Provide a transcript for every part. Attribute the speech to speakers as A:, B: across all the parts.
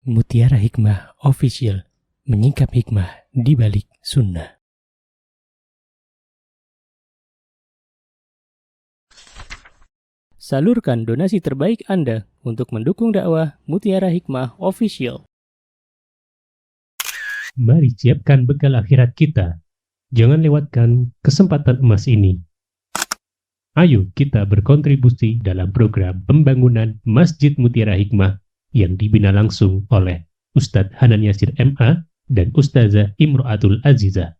A: Mutiara Hikmah Official, menyingkap hikmah di balik sunnah. Salurkan donasi terbaik Anda untuk mendukung dakwah Mutiara Hikmah Official.
B: Mari siapkan bekal akhirat kita. Jangan lewatkan kesempatan emas ini. Ayo kita berkontribusi dalam program pembangunan Masjid Mutiara Hikmah yang dibina langsung oleh Ustadz Hanan Yasir MA dan Ustazah Imro'atul Azizah.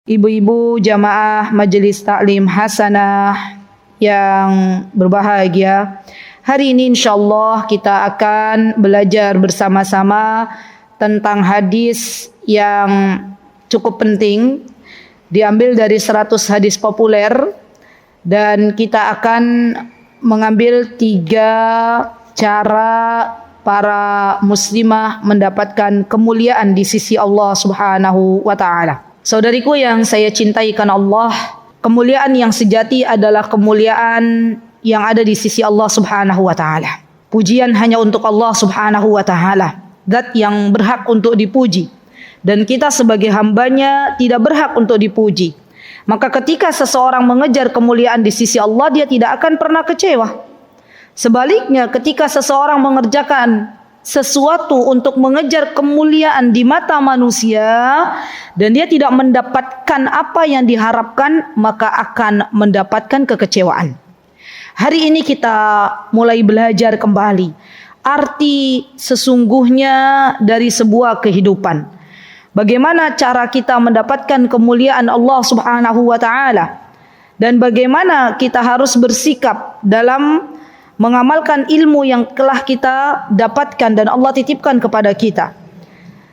C: Ibu-ibu jamaah Majelis Taklim Hasanah yang berbahagia, hari ini insyaallah kita akan belajar bersama-sama tentang hadis yang cukup penting, diambil dari 100 hadis populer, dan kita akan mengambil 3 cara para muslimah mendapatkan kemuliaan di sisi Allah Subhanahu wa taala. Saudariku yang saya cintai karena Allah, kemuliaan yang sejati adalah kemuliaan yang ada di sisi Allah Subhanahu wa taala. Pujian hanya untuk Allah Subhanahu wa taala, zat yang berhak untuk dipuji, dan kita sebagai hambanya tidak berhak untuk dipuji. Maka ketika seseorang mengejar kemuliaan di sisi Allah, dia tidak akan pernah kecewa. Sebaliknya, ketika seseorang mengerjakan sesuatu untuk mengejar kemuliaan di mata manusia dan dia tidak mendapatkan apa yang diharapkan, maka akan mendapatkan kekecewaan. Hari ini kita mulai belajar kembali arti sesungguhnya dari sebuah kehidupan. Bagaimana cara kita mendapatkan kemuliaan Allah Subhanahu wa taala, dan bagaimana kita harus bersikap dalam mengamalkan ilmu yang telah kita dapatkan dan Allah titipkan kepada kita.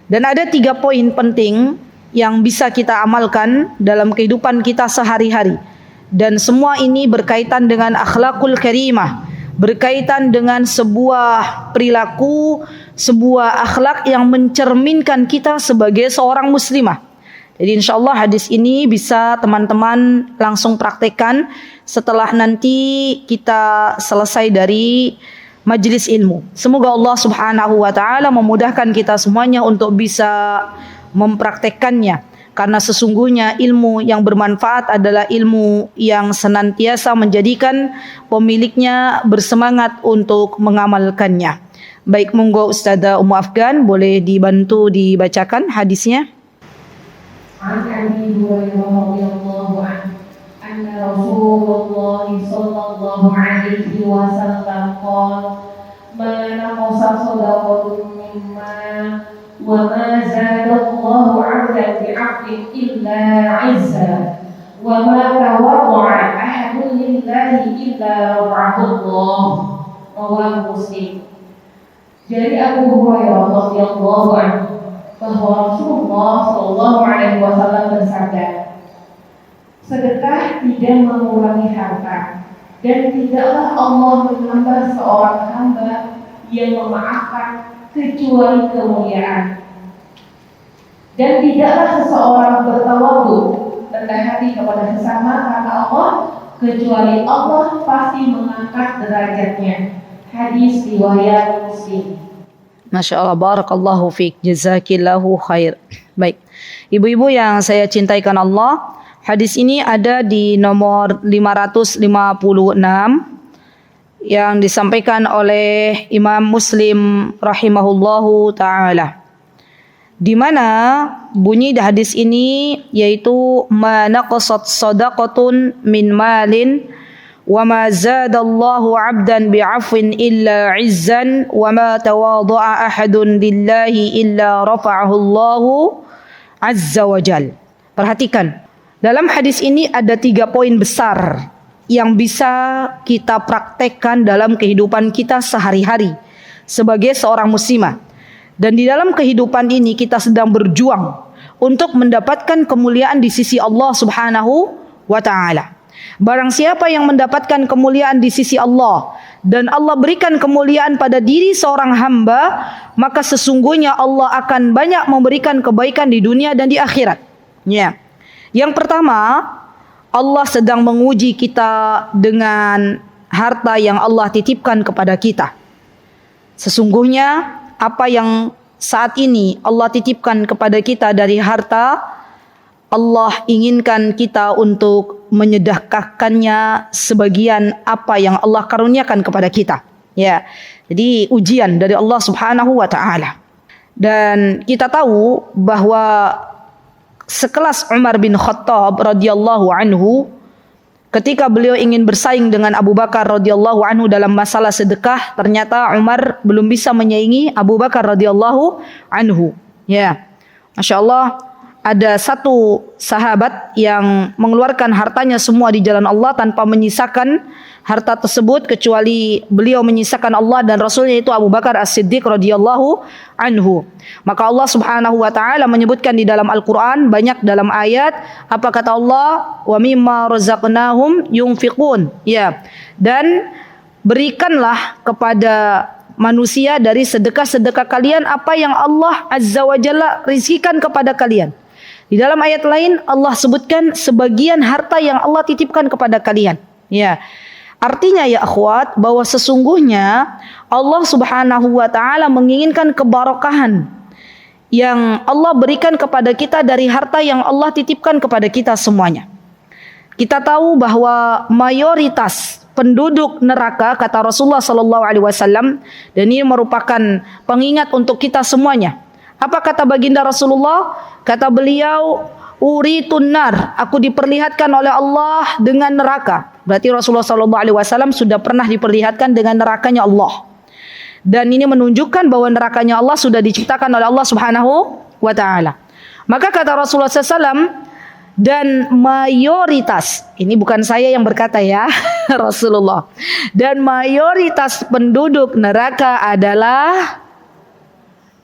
C: Dan ada 3 poin penting yang bisa kita amalkan dalam kehidupan kita sehari-hari. Dan semua ini berkaitan dengan akhlakul karimah, berkaitan dengan sebuah perilaku, sebuah akhlak yang mencerminkan kita sebagai seorang muslimah. Jadi insyaallah hadis ini bisa teman-teman langsung praktekkan setelah nanti kita selesai dari majelis ilmu. Semoga Allah Subhanahu wa taala memudahkan kita semuanya untuk bisa mempraktekkannya, karena sesungguhnya ilmu yang bermanfaat adalah ilmu yang senantiasa menjadikan pemiliknya bersemangat untuk mengamalkannya. Baik, monggo Ustazah Ummu Afgan boleh dibantu dibacakan hadisnya.
D: عن أبي هريرة رضي الله عنه أن رسول الله صلى الله عليه وسلم قال ما نقص صدقة من مال وما زاد الله عبدا بعبد إلا عزا وما تواضع أحد لله إلا رفعه الله رواه مسلم. Dari Abu Hurairah radhiyallahu anhu bahwa Rasulullah Shallallahu Alaihi Wasallam bersabda, sedekah tidak mengurangi harta, dan tidaklah Allah menambah seorang hamba yang memaafkan kecuali kemuliaan, dan tidaklah seseorang bertawadhu rendah hati kepada sesama karena Allah kecuali Allah pasti mengangkat derajatnya. Hadis riwayat Muslim.
C: Masya Allah, barakallahu fiik, jazakillahu khair. Baik, ibu-ibu yang saya cintai karena Allah, hadis ini ada di nomor 556 yang disampaikan oleh Imam Muslim rahimahullahu ta'ala, di mana bunyi hadis ini yaitu ma naqasat sadaqatun min malin wa ma zadallahu 'abdan bi'afwin illa 'izzan wa ma tawadha'a ahadun lillahi illa rafa'ahu Allahu 'azza wa jal. Perhatikan, dalam hadis ini ada 3 poin besar yang bisa kita praktekkan dalam kehidupan kita sehari-hari sebagai seorang muslimah. Dan di dalam kehidupan ini kita sedang berjuang untuk mendapatkan kemuliaan di sisi Allah Subhanahu wa taala. Barang siapa yang mendapatkan kemuliaan di sisi Allah dan Allah berikan kemuliaan pada diri seorang hamba, maka sesungguhnya Allah akan banyak memberikan kebaikan di dunia dan di akhirat. Ya. Yang pertama, Allah sedang menguji kita dengan harta yang Allah titipkan kepada kita. Sesungguhnya apa yang saat ini Allah titipkan kepada kita dari harta, Allah inginkan kita untuk menyedekahkannya sebagian apa yang Allah karuniakan kepada kita. Ya. Jadi ujian dari Allah Subhanahu wa taala. Dan kita tahu bahwa sekelas Umar bin Khattab radhiyallahu anhu, ketika beliau ingin bersaing dengan Abu Bakar radhiyallahu anhu dalam masalah sedekah, ternyata Umar belum bisa menyaingi Abu Bakar radhiyallahu anhu. Ya. Masya Allah, ada satu sahabat yang mengeluarkan hartanya semua di jalan Allah tanpa menyisakan harta tersebut kecuali beliau menyisakan Allah dan Rasulnya, itu Abu Bakar As-Siddiq radhiyallahu anhu. Maka Allah Subhanahu wa taala menyebutkan di dalam Al-Qur'an banyak dalam ayat, apa kata Allah? Wa mimma razaqnahum yunfiqun. Ya. Dan berikanlah kepada manusia dari sedekah-sedekah kalian apa yang Allah Azza wa Jalla rizkikan kepada kalian. Di dalam ayat lain Allah sebutkan sebagian harta yang Allah titipkan kepada kalian. Ya. Artinya ya akhwat, bahwa sesungguhnya Allah Subhanahu wa taala menginginkan keberkahan yang Allah berikan kepada kita dari harta yang Allah titipkan kepada kita semuanya. Kita tahu bahwa mayoritas penduduk neraka, kata Rasulullah sallallahu alaihi wasallam, dan ini merupakan pengingat untuk kita semuanya. Apa kata baginda Rasulullah? Kata beliau, uritun nar, aku diperlihatkan oleh Allah dengan neraka. Berarti Rasulullah SAW sudah pernah diperlihatkan dengan nerakanya Allah. Dan ini menunjukkan bahwa nerakanya Allah sudah diciptakan oleh Allah Subhanahu wa taala. Maka kata Rasulullah SAW, dan mayoritas, ini bukan saya yang berkata ya, Rasulullah, dan mayoritas penduduk neraka adalah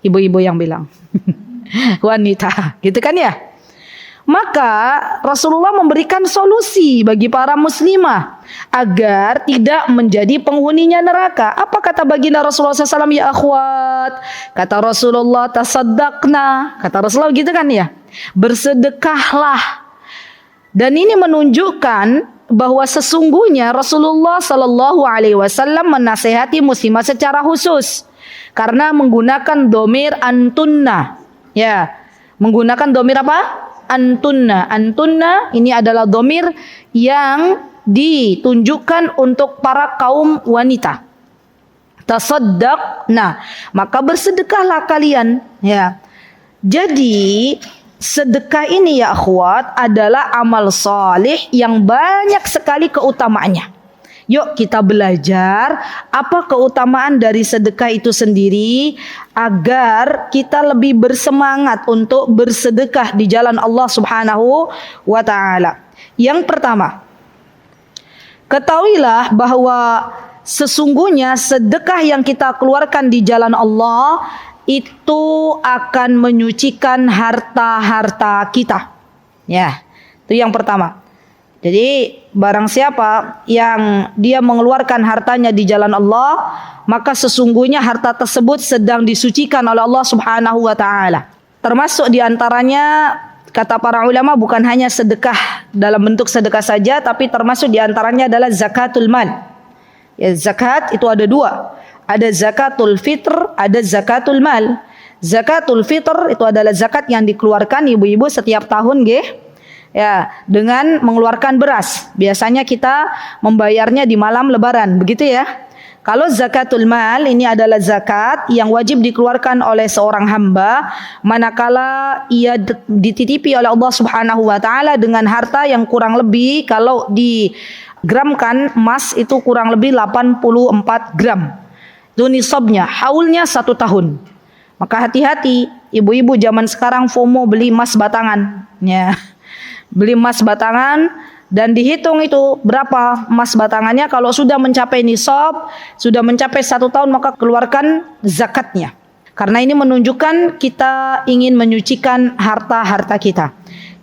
C: ibu-ibu yang bilang wanita, gitu kan ya. Maka Rasulullah memberikan solusi bagi para muslimah agar tidak menjadi penghuninya neraka. Apa kata baginda Rasulullah SAW? Ya akhwat, kata Rasulullah, tasaddaqna, kata Rasulullah gitu kan ya, bersedekahlah. Dan ini menunjukkan bahwa sesungguhnya Rasulullah Sallallahu Alaihi Wasallam menasehati muslimah secara khusus karena menggunakan domir antunna. Ya, menggunakan domir apa? Antunna. Antunna ini adalah domir yang ditunjukkan untuk para kaum wanita. Tasaddaqna, maka bersedekahlah kalian. Ya. Jadi sedekah ini ya akhwat adalah amal saleh yang banyak sekali keutamaannya. Yuk kita belajar apa keutamaan dari sedekah itu sendiri agar kita lebih bersemangat untuk bersedekah di jalan Allah Subhanahu wa taala. Yang pertama, ketahuilah bahwa sesungguhnya sedekah yang kita keluarkan di jalan Allah itu akan menyucikan harta-harta kita. Ya, itu yang pertama. Jadi barang siapa yang dia mengeluarkan hartanya di jalan Allah, maka sesungguhnya harta tersebut sedang disucikan oleh Allah Subhanahu wa taala. Termasuk di antaranya kata para ulama bukan hanya sedekah dalam bentuk sedekah saja, tapi termasuk di antaranya adalah zakatul mal. Ya, zakat itu ada dua. Ada zakatul fitr, ada zakatul mal. Zakatul fitr itu adalah zakat yang dikeluarkan ibu-ibu setiap tahun nggih. Ya, dengan mengeluarkan beras. Biasanya kita membayarnya di malam lebaran, begitu ya. Kalau zakatul mal ini adalah zakat yang wajib dikeluarkan oleh seorang hamba manakala ia dititipi oleh Allah Subhanahu wa taala dengan harta yang kurang lebih, kalau digramkan emas itu kurang lebih 84 gram. Itu nisabnya, haulnya 1 tahun. Maka hati-hati ibu-ibu zaman sekarang FOMO beli emas batangan. Ya. Beli emas batangan dan dihitung itu berapa emas batangannya. Kalau sudah mencapai nisab, sudah mencapai 1 tahun, maka keluarkan zakatnya. Karena ini menunjukkan kita ingin menyucikan harta-harta kita.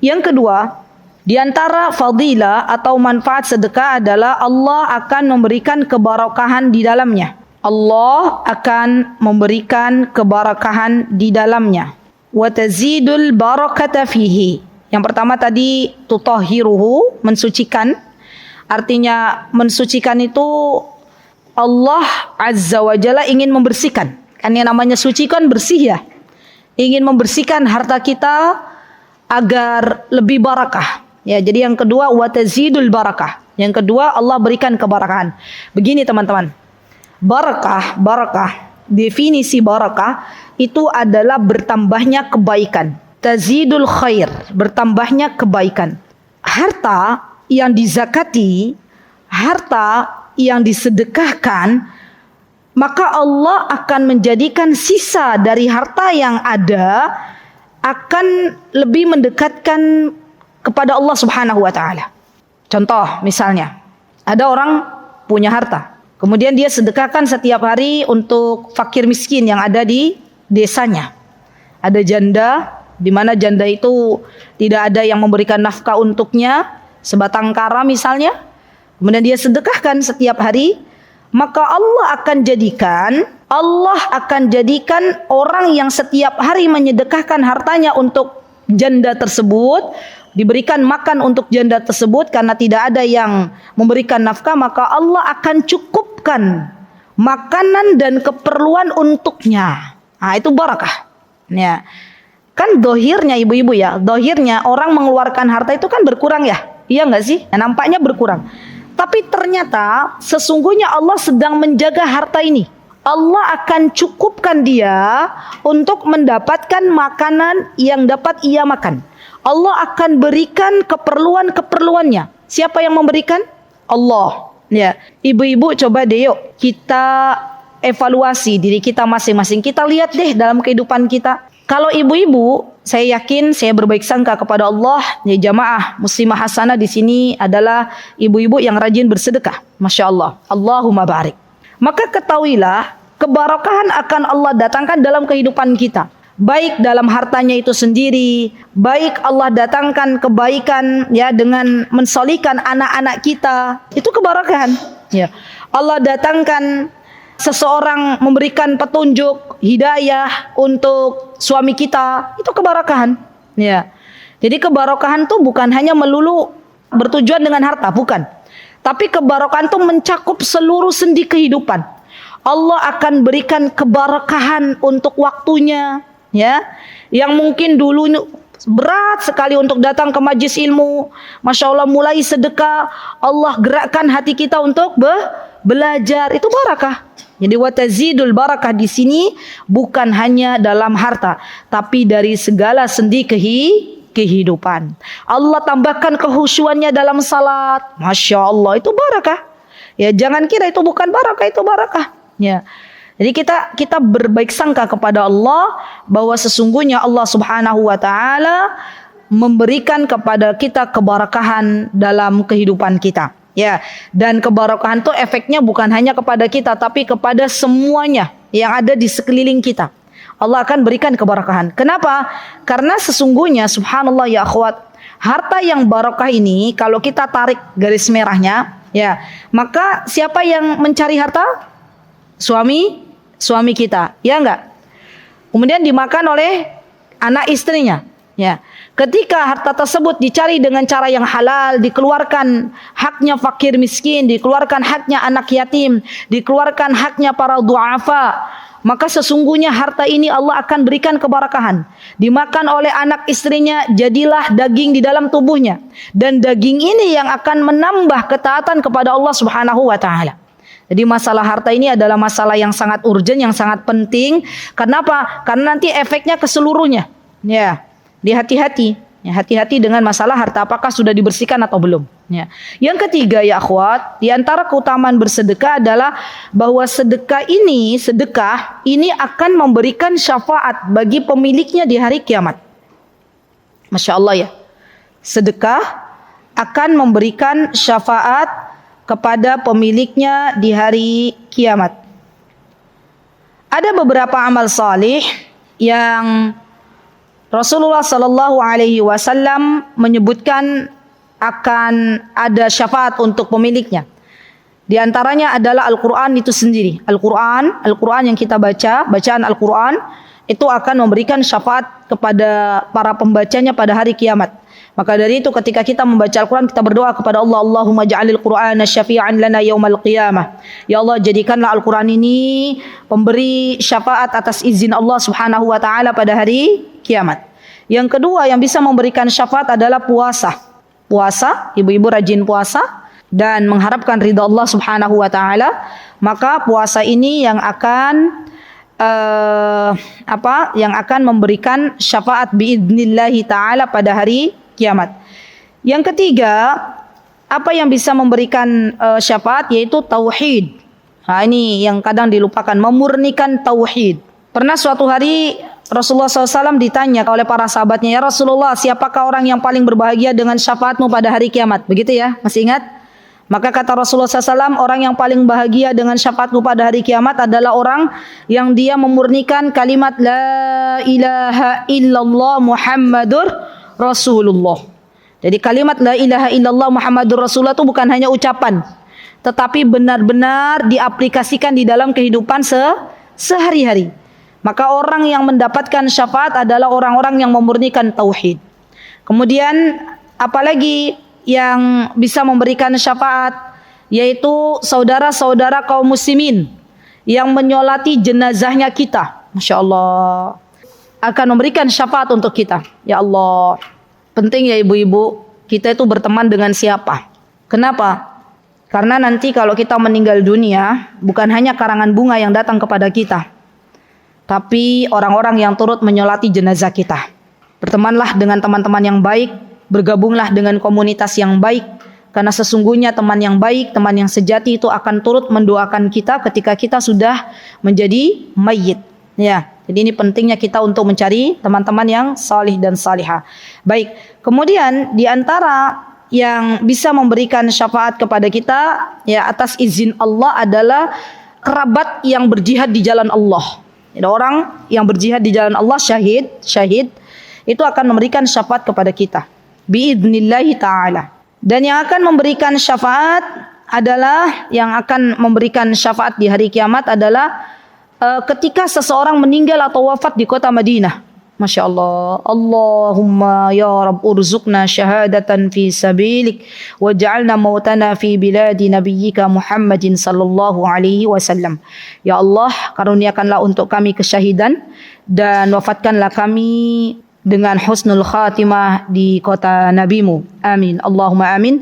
C: Yang kedua, Di antara fadilah atau manfaat sedekah adalah Allah akan memberikan keberkahan di dalamnya. Allah akan memberikan keberkahan di dalamnya. Wa tazidul barakata fihi. Yang pertama tadi tutahhiruhu, mensucikan. Artinya mensucikan itu Allah Azza wa Jalla ingin membersihkan. Kan yang namanya suci kan bersih ya. Ingin membersihkan harta kita agar lebih barakah. Ya, jadi yang kedua wa tazidul barakah. Yang kedua Allah berikan keberkahan. Begini teman-teman. Barakah, definisi barakah itu adalah bertambahnya kebaikan. Tazidul khair, bertambahnya kebaikan. Harta yang dizakati, harta yang disedekahkan, maka Allah akan menjadikan sisa dari harta yang ada akan lebih mendekatkan kepada Allah Subhanahu wa taala. Contoh misalnya, ada orang punya harta, kemudian dia sedekahkan setiap hari untuk fakir miskin yang ada di desanya. Ada janda, di mana janda itu tidak ada yang memberikan nafkah untuknya, sebatang kara misalnya. Kemudian dia sedekahkan setiap hari, maka Allah akan jadikan orang yang setiap hari menyedekahkan hartanya untuk janda tersebut, diberikan makan untuk janda tersebut karena tidak ada yang memberikan nafkah, maka Allah akan cukupkan makanan dan keperluan untuknya. Nah, itu barakah. Ya. Kan dohirnya ibu-ibu ya, dohirnya orang mengeluarkan harta itu kan berkurang ya. Iya enggak sih? Nah, nampaknya berkurang. Tapi ternyata sesungguhnya Allah sedang menjaga harta ini. Allah akan cukupkan dia untuk mendapatkan makanan yang dapat ia makan. Allah akan berikan keperluan-keperluannya. Siapa yang memberikan? Allah. Ya, ibu-ibu coba deh yuk kita evaluasi diri kita masing-masing. Kita lihat deh dalam kehidupan kita. Kalau ibu-ibu, saya yakin saya berbaik sangka kepada Allah. Ya, jamaah muslimah hasanah di sini adalah ibu-ibu yang rajin bersedekah. Masya Allah. Allahumma barik. Maka ketahuilah keberkahan akan Allah datangkan dalam kehidupan kita. Baik dalam hartanya itu sendiri, baik Allah datangkan kebaikan ya dengan mensolihkan anak-anak kita, itu keberkahan. Ya, Allah datangkan seseorang memberikan petunjuk, hidayah untuk suami kita, itu keberkahan. Ya, jadi keberkahan itu bukan hanya melulu bertujuan dengan harta, bukan. Tapi keberkahan itu mencakup seluruh sendi kehidupan. Allah akan berikan keberkahan untuk waktunya. Ya, yang mungkin dulu berat sekali untuk datang ke majlis ilmu, Masya Allah mulai sedekah, Allah gerakkan hati kita untuk belajar, itu barakah. Jadi wa tazidul barakah di sini bukan hanya dalam harta, tapi dari segala sendi kehidupan. Allah tambahkan kehusyuannya dalam salat, Masya Allah, itu barakah. Ya, jangan kira itu bukan barakah, itu barakah. Ya. Jadi kita berbaik sangka kepada Allah bahwa sesungguhnya Allah Subhanahu wa taala memberikan kepada kita keberkahan dalam kehidupan kita. Ya, dan keberkahan itu efeknya bukan hanya kepada kita tapi kepada semuanya yang ada di sekeliling kita. Allah akan berikan keberkahan. Kenapa? Karena sesungguhnya subhanallah ya akhwat, harta yang barakah ini kalau kita tarik garis merahnya, ya, maka siapa yang mencari harta? Suami kita, ya enggak? Kemudian dimakan oleh anak istrinya, ya. Ketika harta tersebut dicari dengan cara yang halal, dikeluarkan haknya fakir miskin, dikeluarkan haknya anak yatim, dikeluarkan haknya para du'afa, maka sesungguhnya harta ini Allah akan berikan keberkahan. Dimakan oleh anak istrinya, jadilah daging di dalam tubuhnya, dan daging ini yang akan menambah ketaatan kepada Allah Subhanahu wa taala. Jadi masalah harta ini adalah masalah yang sangat urgent, yang sangat penting. Kenapa? Karena nanti efeknya ke seluruhnya. Ya, hati-hati. Ya, hati-hati dengan masalah harta, apakah sudah dibersihkan atau belum. Ya. Yang ketiga ya akhwat, di antara keutamaan bersedekah adalah bahwa sedekah ini akan memberikan syafaat bagi pemiliknya di hari kiamat. Masya Allah ya. Sedekah akan memberikan syafaat kepada pemiliknya di hari kiamat. Ada beberapa amal salih yang Rasulullah sallallahu alaihi wasallam menyebutkan akan ada syafaat untuk pemiliknya. Di antaranya adalah Al-Quran itu sendiri. Al-Quran yang kita baca, bacaan Al-Quran itu akan memberikan syafaat kepada para pembacanya pada hari kiamat. Maka dari itu ketika kita membaca Al-Quran, kita berdoa kepada Allah, Allahumma ja'alil Qur'ana syafi'an lana yaumal qiyamah. Ya Allah, jadikanlah Al-Quran ini pemberi syafaat atas izin Allah Subhanahu wa taala pada hari kiamat. Yang kedua yang bisa memberikan syafaat adalah puasa. Puasa, ibu-ibu rajin puasa dan mengharapkan ridha Allah Subhanahu wa taala, maka puasa ini yang akan yang akan memberikan syafaat biidnillahi taala pada hari kiamat. Yang ketiga, apa yang bisa memberikan syafaat yaitu tauhid. Nah, ini yang kadang dilupakan, memurnikan tauhid. Pernah suatu hari Rasulullah SAW ditanya oleh para sahabatnya, ya Rasulullah, siapakah orang yang paling berbahagia dengan syafaatmu pada hari kiamat? Begitu ya, masih ingat? Maka kata Rasulullah SAW, orang yang paling bahagia dengan syafaatku pada hari kiamat adalah orang yang dia memurnikan kalimat La ilaha illallah Muhammadur Rasulullah. Jadi kalimat La ilaha illallah Muhammadur Rasulullah itu bukan hanya ucapan, tetapi benar-benar diaplikasikan di dalam kehidupan sehari-hari. Maka orang yang mendapatkan syafaat adalah orang-orang yang memurnikan tauhid. Kemudian apalagi yang bisa memberikan syafaat, yaitu saudara-saudara kaum muslimin yang menyolati jenazahnya kita. Masya Allah, akan memberikan syafaat untuk kita. Ya Allah, penting ya ibu-ibu, kita itu berteman dengan siapa. Kenapa? Karena nanti kalau kita meninggal dunia, bukan hanya karangan bunga yang datang kepada kita, tapi orang-orang yang turut menyolati jenazah kita. Bertemanlah dengan teman-teman yang baik, bergabunglah dengan komunitas yang baik, karena sesungguhnya teman yang baik, teman yang sejati itu akan turut mendoakan kita ketika kita sudah menjadi mayit. Ya, jadi ini pentingnya kita untuk mencari teman-teman yang salih dan salihah. Baik, kemudian di antara yang bisa memberikan syafaat kepada kita ya atas izin Allah adalah kerabat yang berjihad di jalan Allah. Ada orang yang berjihad di jalan Allah, syahid itu akan memberikan syafaat kepada kita biidnillahi ta'ala. Dan yang akan memberikan syafaat adalah, yang akan memberikan syafaat di hari kiamat adalah ketika seseorang meninggal atau wafat di kota Madinah. Masya Allah. Allahumma ya Rabb urzuqna syahadatan fi sabilik waj'alna mautana fi biladi nabiyyika Muhammadin sallallahu alaihi wasallam. Ya Allah, karuniakanlah untuk kami kesyahidan dan wafatkanlah kami dengan husnul khatimah di kota nabimu. Amin. Allahumma amin.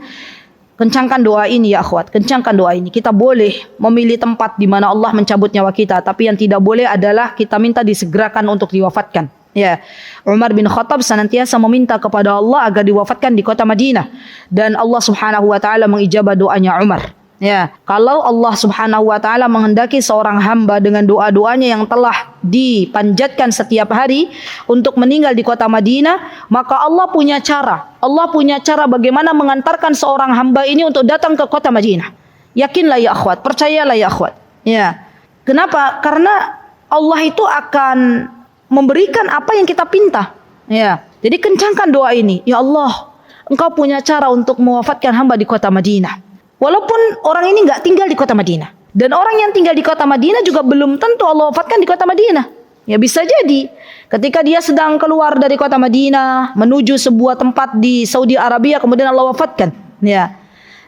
C: Kencangkan doa ini ya akhwat, kencangkan doa ini. Kita boleh memilih tempat di mana Allah mencabut nyawa kita, tapi yang tidak boleh adalah kita minta disegerakan untuk diwafatkan. Ya, Umar bin Khattab senantiasa meminta kepada Allah agar diwafatkan di kota Madinah, dan Allah Subhanahu wa taala mengijabah doanya Umar. Ya, kalau Allah Subhanahu wa taala menghendaki seorang hamba dengan doa-doanya yang telah dipanjatkan setiap hari untuk meninggal di kota Madinah, maka Allah punya cara. Allah punya cara bagaimana mengantarkan seorang hamba ini untuk datang ke kota Madinah. Yakinlah ya akhwat, percayalah ya akhwat. Ya. Kenapa? Karena Allah itu akan memberikan apa yang kita pinta. Ya. Jadi kencangkan doa ini. Ya Allah, Engkau punya cara untuk mewafatkan hamba di kota Madinah. Walaupun orang ini nggak tinggal di kota Madinah, dan orang yang tinggal di kota Madinah juga belum tentu Allah wafatkan di kota Madinah. Ya bisa jadi ketika dia sedang keluar dari kota Madinah menuju sebuah tempat di Saudi Arabia, kemudian Allah wafatkan. Ya.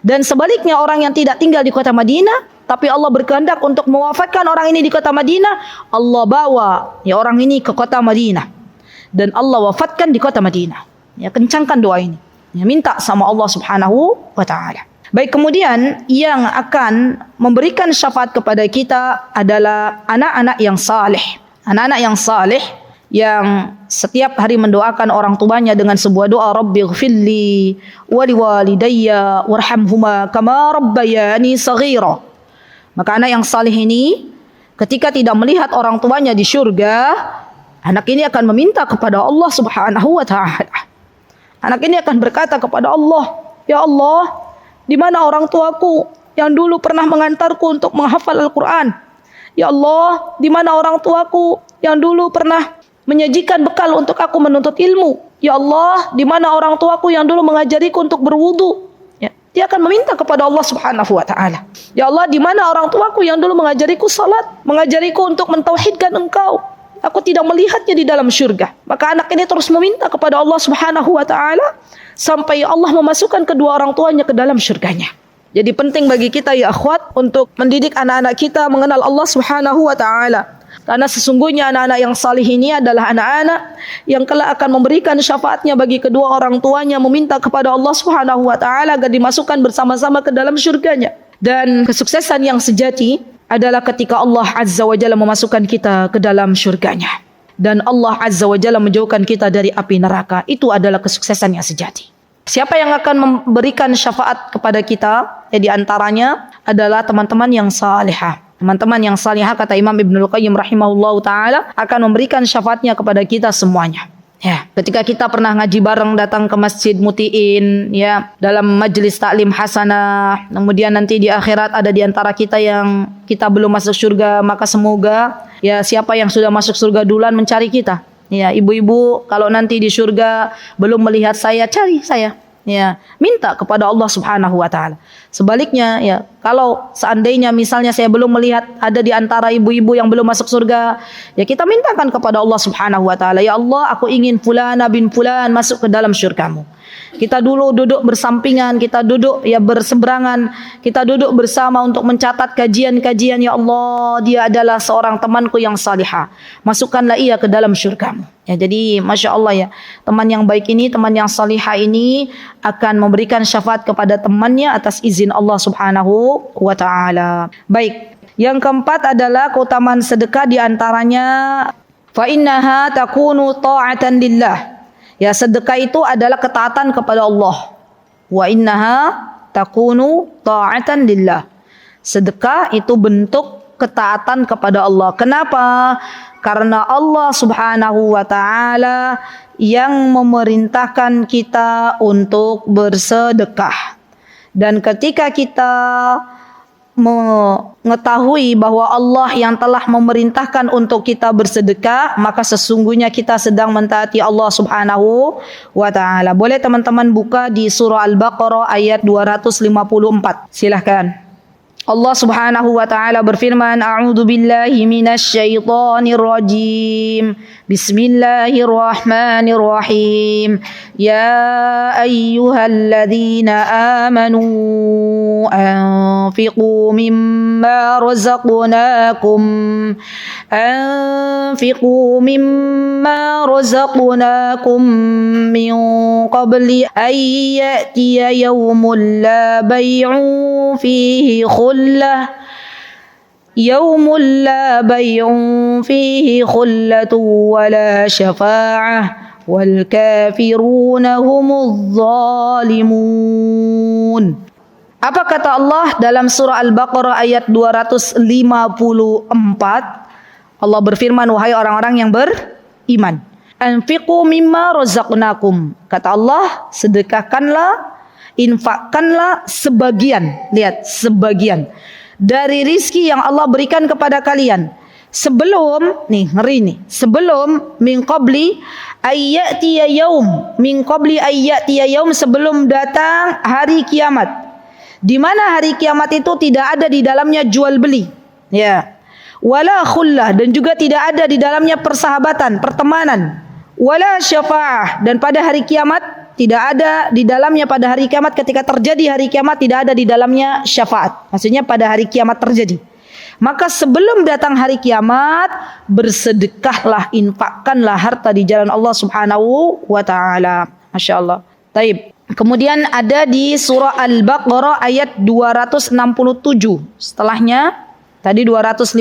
C: Dan sebaliknya orang yang tidak tinggal di kota Madinah, tapi Allah berkehendak untuk mewafatkan orang ini di kota Madinah, Allah bawa ya orang ini ke kota Madinah dan Allah wafatkan di kota Madinah. Ya, kencangkan doa ini. Ya, minta sama Allah Subhanahu wa taala. Baik, kemudian yang akan memberikan syafaat kepada kita adalah anak-anak yang saleh. Anak-anak yang saleh yang setiap hari mendoakan orang tuanya dengan sebuah doa, Rabbighfirli wa liwalidayya warhamhuma kama rabbayani shaghira. Maka anak yang saleh ini ketika tidak melihat orang tuanya di syurga, anak ini akan meminta kepada Allah Subhanahu wa taala. Anak ini akan berkata kepada Allah, ya Allah, di mana orang tuaku yang dulu pernah mengantarku untuk menghafal Al-Quran? Ya Allah, di mana orang tuaku yang dulu pernah menyajikan bekal untuk aku menuntut ilmu? Ya Allah, di mana orang tuaku yang dulu mengajariku untuk berwudu? Ya, dia akan meminta kepada Allah Subhanahu wa taala. Ya Allah, di mana orang tuaku yang dulu mengajariku salat, mengajariku untuk mentauhidkan Engkau? Aku tidak melihatnya di dalam syurga. Maka anak ini terus meminta kepada Allah Subhanahu wa taala sampai Allah memasukkan kedua orang tuanya ke dalam syurganya. Jadi penting bagi kita ya akhwat untuk mendidik anak-anak kita mengenal Allah Subhanahu wa taala. Karena sesungguhnya anak-anak yang salih ini adalah anak-anak yang kelak akan memberikan syafaatnya bagi kedua orang tuanya, meminta kepada Allah Subhanahu wa taala agar dimasukkan bersama-sama ke dalam syurganya. Dan kesuksesan yang sejati adalah ketika Allah Azza wa Jalla memasukkan kita ke dalam syurganya. Dan Allah Azza wa Jalla menjauhkan kita dari api neraka. Itu adalah kesuksesan yang sejati. Siapa yang akan memberikan syafaat kepada kita? Ya, di antaranya adalah teman-teman yang salihah. Teman-teman yang salihah, kata Imam Ibnul Qayyim rahimahullahu ta'ala, akan memberikan syafaatnya kepada kita semuanya. Ya, ketika kita pernah ngaji bareng datang ke Masjid Mutiin, ya, dalam majelis taklim hasanah, kemudian nanti di akhirat ada di antara kita yang kita belum masuk surga, maka semoga ya siapa yang sudah masuk surga duluan mencari kita. Ya, ibu-ibu kalau nanti di surga belum melihat saya, cari saya. Ya, minta kepada Allah Subhanahu wa taala. Sebaliknya, ya, kalau seandainya misalnya saya belum melihat ada di antara ibu-ibu yang belum masuk surga, ya kita mintakan kepada Allah Subhanahu wa taala, ya Allah, aku ingin fulana bin fulan masuk ke dalam syurgamu. Kita dulu duduk bersampingan, kita duduk ya berseberangan, kita duduk bersama untuk mencatat kajian-kajian. Ya Allah, dia adalah seorang temanku yang salihah. Masukkanlah ia ke dalam syurgamu. Ya, jadi Masya Allah ya, teman yang baik ini, teman yang salihah ini akan memberikan syafaat kepada temannya atas izin Allah Subhanahu wa ta'ala. Baik, yang keempat adalah keutamaan sedekah, di antaranya fa innaha takunu ta'atan lillah. Ya, sedekah itu adalah ketaatan kepada Allah. Wa innaha takunu ta'atan lillah. Sedekah itu bentuk ketaatan kepada Allah. Kenapa? Karena Allah Subhanahu wa ta'ala yang memerintahkan kita untuk bersedekah. Dan ketika kita mengetahui bahwa Allah yang telah memerintahkan untuk kita bersedekah, maka sesungguhnya kita sedang mentaati Allah Subhanahu wa ta'ala. Boleh teman-teman buka di surah Al-Baqarah ayat 254. Silahkan. Allah Subhanahu wa ta'ala berfirman, A'udzu billahi minasy syaithanir rajim. Bismillahirrahmanirrahim. Ya ayyuhalladzina amanu anfiqu mimma razaqnakum min qabli an ya'tiya yawmun la bay'un fihi يوم لا بيع فيه خلة ولا شفاعة والكافرون هم الظالمون. Apa kata Allah dalam surah Al-Baqarah ayat 254? Allah berfirman, wahai orang-orang yang beriman, anfiqu mimma razaqnakum. Kata Allah, sedekahkanlah, infakkanlah sebagian, lihat, sebagian dari rizki yang Allah berikan kepada kalian. Sebelum, nih ngeri nih, sebelum min qabli ayyatiya yaum, sebelum datang hari kiamat. Di mana hari kiamat itu tidak ada di dalamnya jual beli, ya. Wala khullah, dan juga tidak ada di dalamnya persahabatan, pertemanan. Wala syafa'ah, dan pada hari kiamat tidak ada di dalamnya, pada hari kiamat ketika terjadi hari kiamat tidak ada di dalamnya syafaat. Maksudnya pada hari kiamat terjadi. Maka sebelum datang hari kiamat, bersedekahlah, infakkanlah harta di jalan Allah Subhanahu wa ta'ala. Masya Allah. Taib. Kemudian ada di surah Al-Baqarah ayat 267. Setelahnya tadi 254,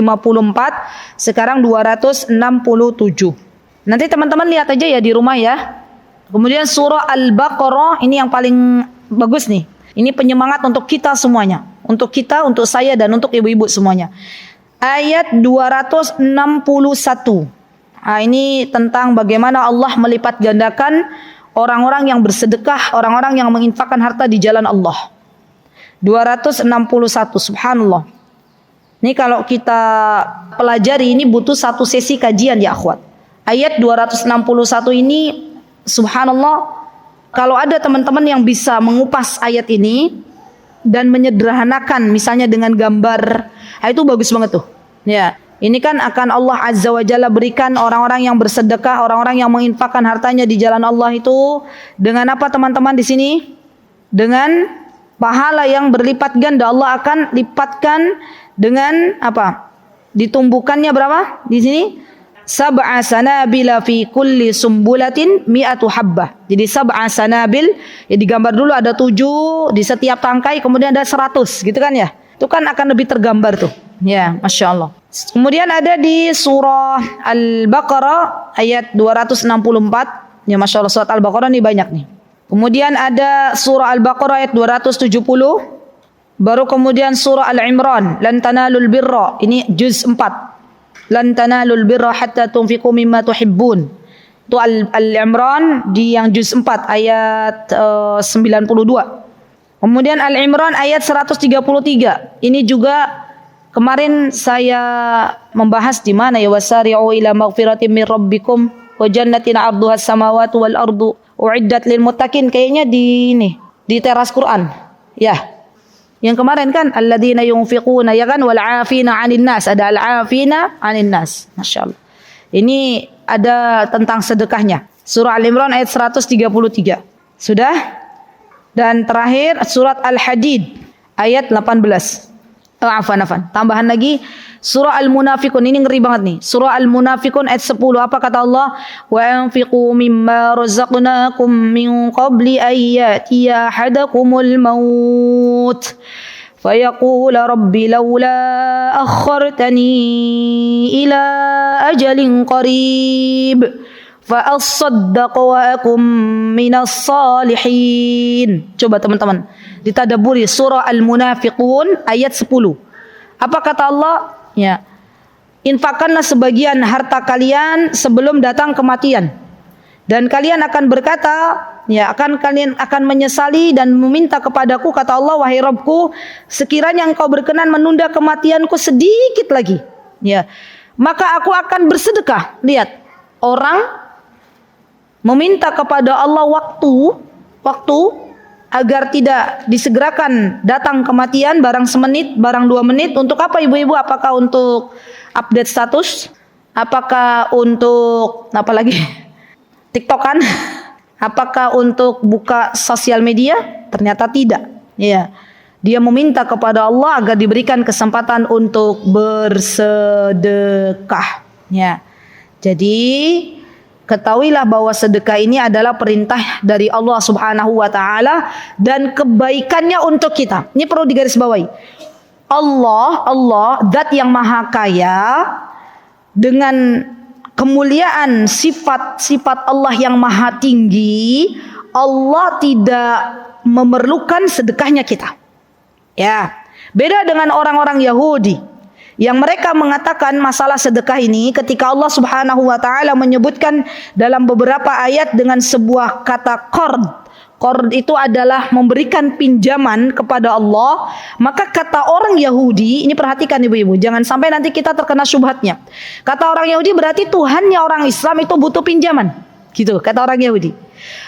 C: sekarang 267. Nanti teman-teman lihat aja ya di rumah ya. Kemudian surah Al-Baqarah ini yang paling bagus nih. Ini penyemangat untuk kita semuanya. Untuk kita, untuk saya, dan untuk ibu-ibu semuanya. Ayat 261. Nah, ini tentang bagaimana Allah melipat gandakan orang-orang yang bersedekah, orang-orang yang menginfakkan harta di jalan Allah. 261, subhanallah. Ini kalau kita pelajari ini butuh satu sesi kajian ya akhwat. Ayat 261 ini subhanallah, kalau ada teman-teman yang bisa mengupas ayat ini dan menyederhanakan misalnya dengan gambar, itu bagus banget tuh. Ya, ini kan akan Allah Azza wa Jalla berikan orang-orang yang bersedekah, orang-orang yang menginfakkan hartanya di jalan Allah itu dengan apa teman-teman di sini? Dengan pahala yang berlipat ganda. Allah akan lipatkan dengan apa? Ditumbukannya berapa di sini? Sab'a sanabila fi kulli sumbulatin mi'atu habbah. Jadi sab'a sanabil, ya digambar dulu ada 7 di setiap tangkai, kemudian ada 100 gitu kan ya. Itu kan akan lebih tergambar tuh. Ya, Masya Allah. Kemudian ada di surah Al-Baqarah ayat 264. Ya Masya Allah, surat Al-Baqarah ini banyak nih. Kemudian ada surah Al-Baqarah ayat 270. Baru kemudian surah Al-Imran, lan tanalul birra, ini juz 4. Lan tanalul birra hatta tunfiqu mimma tuhibbun. Itu Al-Imran di yang juz 4 ayat 92. Kemudian Al-Imran ayat 133. Ini juga kemarin saya membahas di mana ya, wasari'u ila maghfiratin min rabbikum wa jannatin 'arduha as-samawati wal ardu uiddat lil muttaqin. Kayaknya di teras Quran. Ya. Yang kemarin kan alladzina yunfiquna ya kan wal 'afina 'anil nas, ada al 'afina 'anil nas. Masyaallah. Ini ada tentang sedekahnya. Surah Al-Imran ayat 133. Sudah? Dan terakhir surat Al-Hadid ayat 18. Afan. Tambahan lagi surah Al-Munafiqun, ini ngeri banget nih. Surah Al-Munafiqun ayat 10. Apa kata Allah? Wa anfiqu mimma razaqnakum min qabli an ya'tiya ahadakumul maut fayaqula rabbi laula akhartani ila ajalin qarib fa asaddaq wa akum minas salihin. Coba teman-teman ditadabburi surah Al-Munafiqun ayat 10. Apa kata Allah? Ya. Infakkanlah sebagian harta kalian sebelum datang kematian. Dan kalian akan berkata, ya, kalian akan menyesali dan meminta kepadaku, kata Allah, wahai Rabbku, sekiranya engkau berkenan menunda kematianku sedikit lagi. Ya. Maka aku akan bersedekah. Lihat, orang meminta kepada Allah waktu agar tidak disegerakan datang kematian, barang semenit, barang 2 menit. Untuk apa ibu-ibu? Apakah untuk update status? Apakah untuk apa lagi? TikTokan? Apakah untuk buka sosial media? Ternyata tidak. Ya. Dia meminta kepada Allah agar diberikan kesempatan untuk bersedekah. Ya. Jadi ketahuilah bahwa sedekah ini adalah perintah dari Allah Subhanahu wa taala dan kebaikannya untuk kita. Ini perlu digarisbawahi. Allah zat yang maha kaya dengan kemuliaan sifat-sifat Allah yang maha tinggi, Allah tidak memerlukan sedekahnya kita. Ya, beda dengan orang-orang Yahudi yang mereka mengatakan masalah sedekah ini ketika Allah Subhanahu wa taala menyebutkan dalam beberapa ayat dengan sebuah kata qard. Qard itu adalah memberikan pinjaman kepada Allah. Maka kata orang Yahudi, ini perhatikan ibu-ibu, jangan sampai nanti kita terkena syubhatnya. Kata orang Yahudi berarti Tuhannya orang Islam itu butuh pinjaman. Gitu kata orang Yahudi.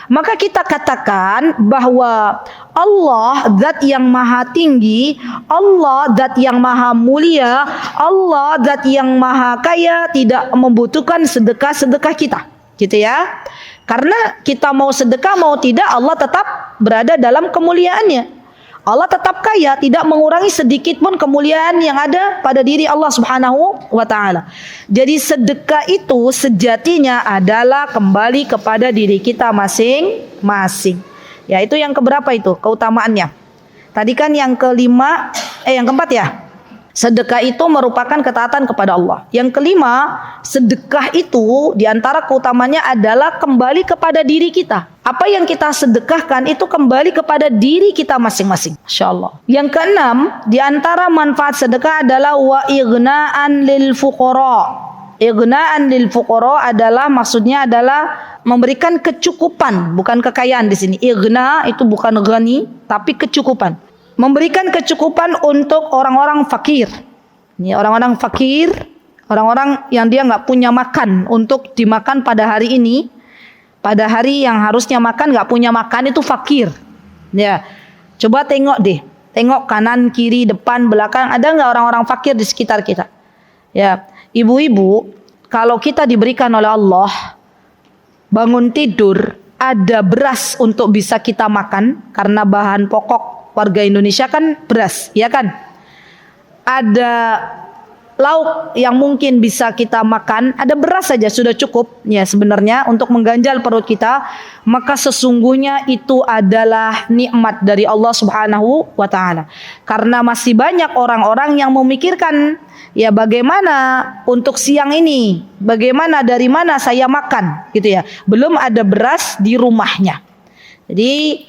C: Maka kita katakan bahwa Allah zat yang maha tinggi, Allah zat yang maha mulia, Allah zat yang maha kaya tidak membutuhkan sedekah-sedekah kita. Gitu ya. Karena kita mau sedekah mau tidak, Allah tetap berada dalam kemuliaannya. Allah tetap kaya, tidak mengurangi sedikit pun kemuliaan yang ada pada diri Allah Subhanahu wa taala. Jadi sedekah itu sejatinya adalah kembali kepada diri kita masing-masing. Ya, itu yang keberapa itu keutamaannya? Tadi kan yang keempat ya. Sedekah itu merupakan ketaatan kepada Allah. Yang kelima, sedekah itu diantara keutamanya adalah kembali kepada diri kita. Apa yang kita sedekahkan itu kembali kepada diri kita masing-masing. Masya Allah. Yang keenam, diantara manfaat sedekah adalah wa ighna'an lil fuqara. Ighna'an lil fuqara adalah maksudnya adalah memberikan kecukupan, bukan kekayaan di sini. Ighna itu bukan ghani, tapi kecukupan. Memberikan kecukupan untuk orang-orang fakir. Ini orang-orang fakir, orang-orang yang dia nggak punya makan untuk dimakan pada hari ini. pada hari yang harusnya makan nggak punya makan, itu fakir. Ya, coba tengok deh, tengok kanan, kiri, depan, belakang, ada nggak orang-orang fakir di sekitar kita? Ya, ibu-ibu, kalau kita diberikan oleh Allah bangun tidur ada beras untuk bisa kita makan, karena bahan pokok warga Indonesia kan beras, ya kan? Ada lauk yang mungkin bisa kita makan, ada beras saja sudah cukup ya sebenarnya untuk mengganjal perut kita, maka sesungguhnya itu adalah nikmat dari Allah Subhanahu wa taala. Karena masih banyak orang-orang yang memikirkan ya bagaimana untuk siang ini, bagaimana dari mana saya makan gitu ya. Belum ada beras di rumahnya. Jadi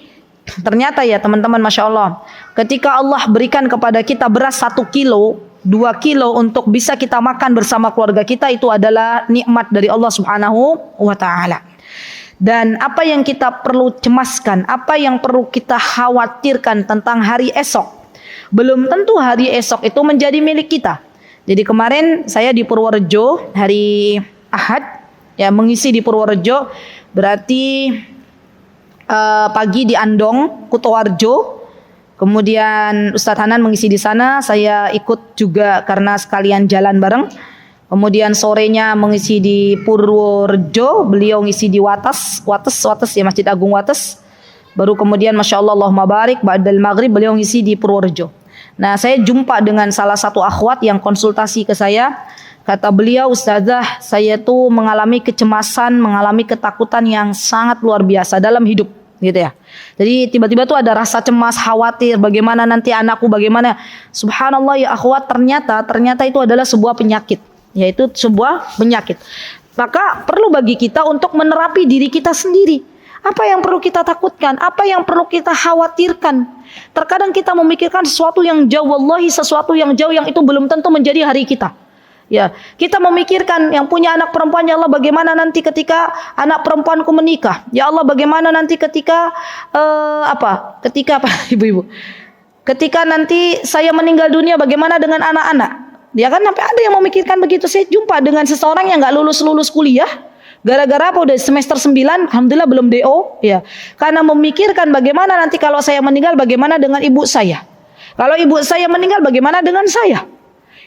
C: ternyata ya teman-teman, Masya Allah, ketika Allah berikan kepada kita beras 1 kilo, 2 kilo untuk bisa kita makan bersama keluarga kita, itu adalah nikmat dari Allah Subhanahu wa taala. Dan apa yang kita perlu cemaskan, apa yang perlu kita khawatirkan tentang hari esok, belum tentu hari esok itu menjadi milik kita. Jadi kemarin saya di Purworejo hari Ahad ya, mengisi di Purworejo, berarti pagi di Andong, Kutoarjo. Kemudian Ustadz Hanan mengisi di sana, saya ikut juga karena sekalian jalan bareng. Kemudian sorenya mengisi di Purworejo, beliau ngisi di Wates ya, Masjid Agung Wates. Baru kemudian Masya Allah, Allahumma barik, ba'dal maghrib beliau ngisi di Purworejo. Nah, saya jumpa dengan salah satu akhwat yang konsultasi ke saya. Kata beliau, Ustazah, saya tuh mengalami kecemasan, mengalami ketakutan yang sangat luar biasa dalam hidup, gitu ya. Jadi tiba-tiba tuh ada rasa cemas, khawatir, bagaimana nanti anakku, bagaimana. Subhanallah ya akhwat, ternyata itu adalah sebuah penyakit, yaitu sebuah penyakit. Maka perlu bagi kita untuk menerapi diri kita sendiri. Apa yang perlu kita takutkan? Apa yang perlu kita khawatirkan? Terkadang kita memikirkan sesuatu yang jauh, wallahi sesuatu yang jauh yang itu belum tentu menjadi hari kita. Ya, kita memikirkan yang punya anak perempuan, ya Allah bagaimana nanti ketika anak perempuanku menikah? Ya Allah bagaimana nanti ketika ibu-ibu? Ketika nanti saya meninggal dunia, bagaimana dengan anak-anak? Ya kan, sampai ada yang memikirkan begitu. Saya jumpa dengan seseorang yang nggak lulus kuliah, gara-gara apa? Udah semester 9, alhamdulillah belum DO, ya. Karena memikirkan bagaimana nanti kalau saya meninggal, bagaimana dengan ibu saya? Kalau ibu saya meninggal, bagaimana dengan saya?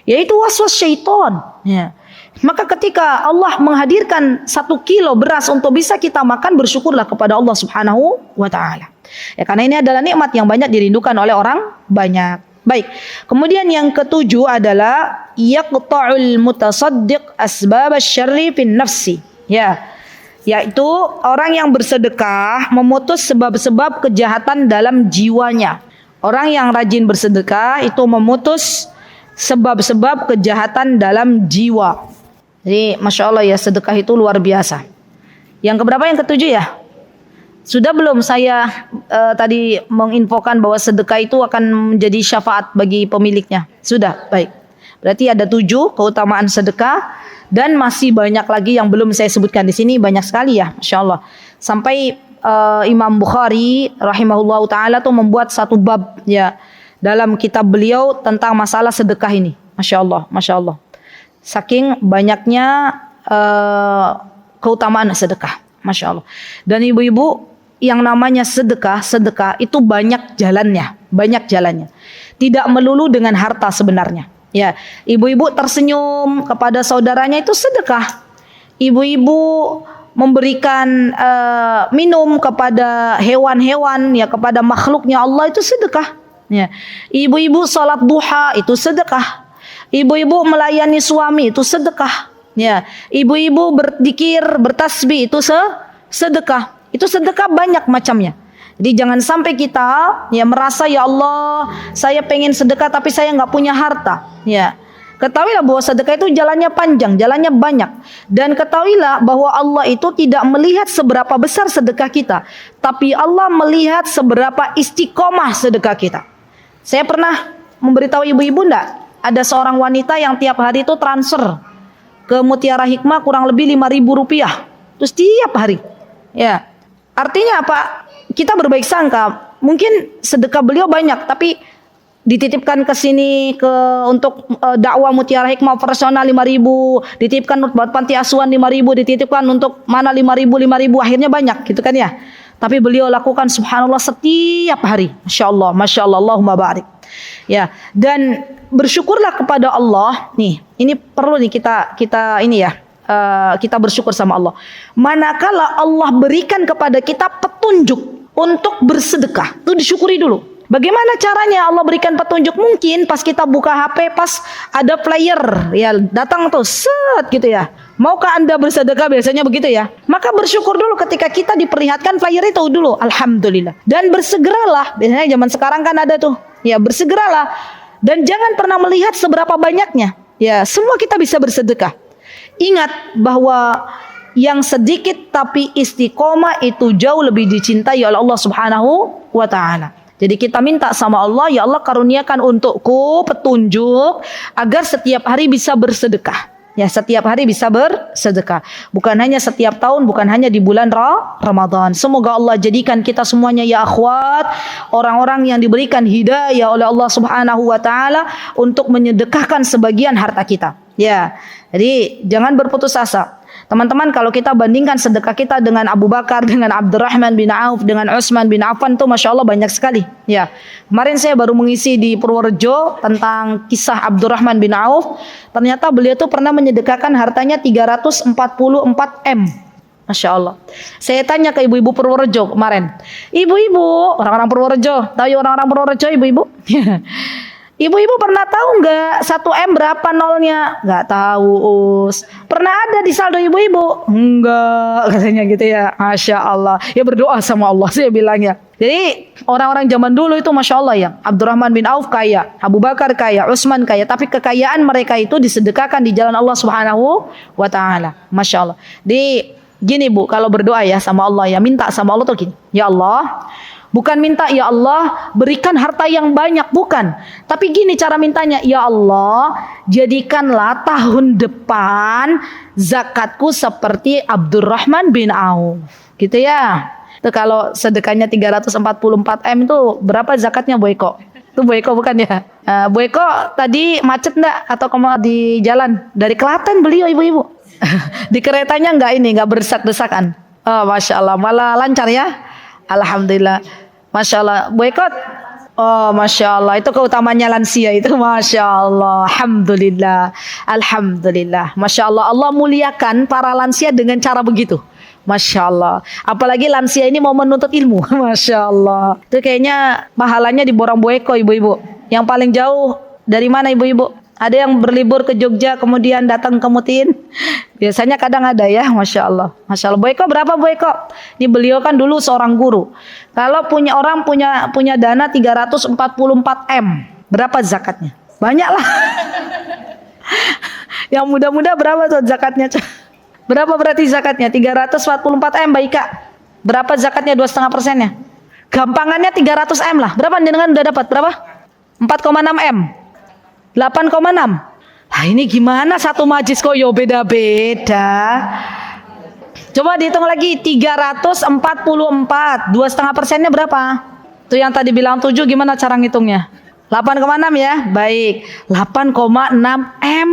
C: Yaitu waswas syaitan. Ya. Maka ketika Allah menghadirkan 1 kilo beras untuk bisa kita makan, bersyukurlah kepada Allah Subhanahu wa taala. Ya, karena ini adalah nikmat yang banyak dirindukan oleh orang banyak. Baik. Kemudian yang ketujuh adalah yaqta'ul mutasaddiq asbab asy-syarri fin nafsi. Ya. Yaitu orang yang bersedekah memutus sebab-sebab kejahatan dalam jiwanya. Orang yang rajin bersedekah itu memutus sebab-sebab kejahatan dalam jiwa. Jadi Masya Allah ya, sedekah itu luar biasa. Yang keberapa? Yang ketujuh ya? Sudah belum saya tadi menginfokan bahwa sedekah itu akan menjadi syafaat bagi pemiliknya? Sudah, baik. Berarti ada 7 keutamaan sedekah, dan masih banyak lagi yang belum saya sebutkan di sini, banyak sekali ya, Masya Allah. Sampai Imam Bukhari rahimahullahu ta'ala tuh membuat 1 bab ya dalam kitab beliau tentang masalah sedekah ini. Masya Allah, Masya Allah. Saking banyaknya keutamaan sedekah. Masya Allah. Dan ibu-ibu, yang namanya sedekah itu banyak jalannya. Tidak melulu dengan harta sebenarnya. Ya, ibu-ibu tersenyum kepada saudaranya itu sedekah. Ibu-ibu memberikan minum kepada hewan-hewan, ya, kepada makhluknya Allah, itu sedekah. Ya. Ibu-ibu salat duha itu sedekah. Ibu-ibu melayani suami itu sedekah. Ya. Ibu-ibu berzikir, bertasbih itu sedekah. Itu sedekah banyak macamnya. Jadi jangan sampai kita ya merasa ya Allah saya pengen sedekah tapi saya nggak punya harta. Ya. Ketahuilah bahwa sedekah itu jalannya panjang, jalannya banyak. Dan ketahuilah bahwa Allah itu tidak melihat seberapa besar sedekah kita, tapi Allah melihat seberapa istiqomah sedekah kita. Saya pernah memberitahu ibu-ibu enggak, ada seorang wanita yang tiap hari itu transfer ke Mutiara Hikmah kurang lebih 5.000 rupiah. Terus tiap hari. Ya. Artinya apa? Kita berbaik sangka. Mungkin sedekah beliau banyak, tapi dititipkan ke sini untuk dakwah Mutiara Hikmah operasional 5.000, dititipkan buat panti asuhan 5.000, dititipkan untuk mana 5.000, akhirnya banyak gitu kan ya. Tapi beliau lakukan subhanallah setiap hari. Masya Allah, Allahumma barik. Ya, dan bersyukurlah kepada Allah. Nih, ini perlu nih kita ini ya. Kita bersyukur sama Allah. Manakala Allah berikan kepada kita petunjuk untuk bersedekah, itu disyukuri dulu. Bagaimana caranya Allah berikan petunjuk? Mungkin pas kita buka HP, pas ada player ya datang tuh set gitu ya. Maukah Anda bersedekah? Biasanya begitu ya. Maka bersyukur dulu ketika kita diperlihatkan player itu dulu. Alhamdulillah. Dan bersegeralah. Biasanya zaman sekarang kan ada tuh. Ya, bersegeralah. Dan jangan pernah melihat seberapa banyaknya. Ya, semua kita bisa bersedekah. Ingat bahwa yang sedikit tapi istiqomah itu jauh lebih dicintai oleh Allah Subhanahu wa taala. Jadi kita minta sama Allah, ya Allah karuniakan untukku petunjuk agar setiap hari bisa bersedekah. Ya, setiap hari bisa bersedekah. Bukan hanya setiap tahun, bukan hanya di bulan Ramadan. Semoga Allah jadikan kita semuanya ya akhwat, orang-orang yang diberikan hidayah oleh Allah Subhanahu wa taala untuk menyedekahkan sebagian harta kita. Ya. Jadi jangan berputus asa. Teman-teman, kalau kita bandingkan sedekah kita dengan Abu Bakar, dengan Abdurrahman bin Auf, dengan Utsman bin Affan tuh Masya Allah banyak sekali. Ya, kemarin saya baru mengisi di Purworejo tentang kisah Abdurrahman bin Auf. Ternyata beliau tuh pernah menyedekahkan hartanya 344 M. Masya Allah. Saya tanya ke ibu-ibu Purworejo kemarin. Ibu-ibu, orang-orang Purworejo, tahu ya orang-orang Purworejo ibu-ibu? Ibu-ibu pernah tahu nggak 1 M berapa nolnya? Nggak tahu, Us. Pernah ada di saldo ibu-ibu? Enggak, katanya gitu ya. Masya Allah. Ya berdoa sama Allah, saya bilangnya. Jadi orang-orang zaman dulu itu Masya Allah ya. Abdurrahman bin Auf kaya, Abu Bakar kaya, Utsman kaya. Tapi kekayaan mereka itu disedekahkan di jalan Allah Subhanahu wa ta'ala. Masya Allah. Gini Bu, kalau berdoa ya sama Allah ya. Minta sama Allah tuh gini. Ya Allah, bukan minta ya Allah berikan harta yang banyak, bukan. Tapi gini cara mintanya, ya Allah jadikanlah tahun depan zakatku seperti Abdurrahman bin Auf. Gitu ya. Itu kalau sedekahnya 344 M itu berapa zakatnya Bu Eko? Itu Bu Eko bukan ya? Bu Eko tadi macet enggak atau di jalan? Dari Klaten beliau ibu-ibu. Di keretanya enggak berdesak-desakan. Oh, Masya Allah, malah lancar ya. Alhamdulillah. Masya Allah. Bu Eko, oh Masya Allah, itu keutamanya lansia itu. Masya Allah. Alhamdulillah. Alhamdulillah. Masya Allah, Allah muliakan para lansia dengan cara begitu. Masya Allah. Apalagi lansia ini mau menuntut ilmu. Masya Allah. Itu kayaknya pahalanya di Borang Bu Eko ibu-ibu. Yang paling jauh dari mana ibu-ibu? Ada yang berlibur ke Jogja kemudian datang ke Mutin. Biasanya kadang ada ya. Masya Allah. Masya Allah. Bu Eko berapa Bu Eko? Ini beliau kan dulu seorang guru. Kalau punya dana 344 M, berapa zakatnya? Banyak lah. Yang muda-muda berapa tuh zakatnya? Berapa berarti zakatnya? 344 M Mbak Ika. Berapa zakatnya 2,5%-nya? Gampangannya 300 M lah. Berapa jenengan udah dapat? Berapa? 4,6 M. 8,6. Nah ini gimana satu majlis kok yo beda-beda. Coba dihitung lagi 344, 2,5%-nya berapa? Tuh yang tadi bilang 7 gimana cara ngitungnya? 8,6 ya? Baik, 8,6 M.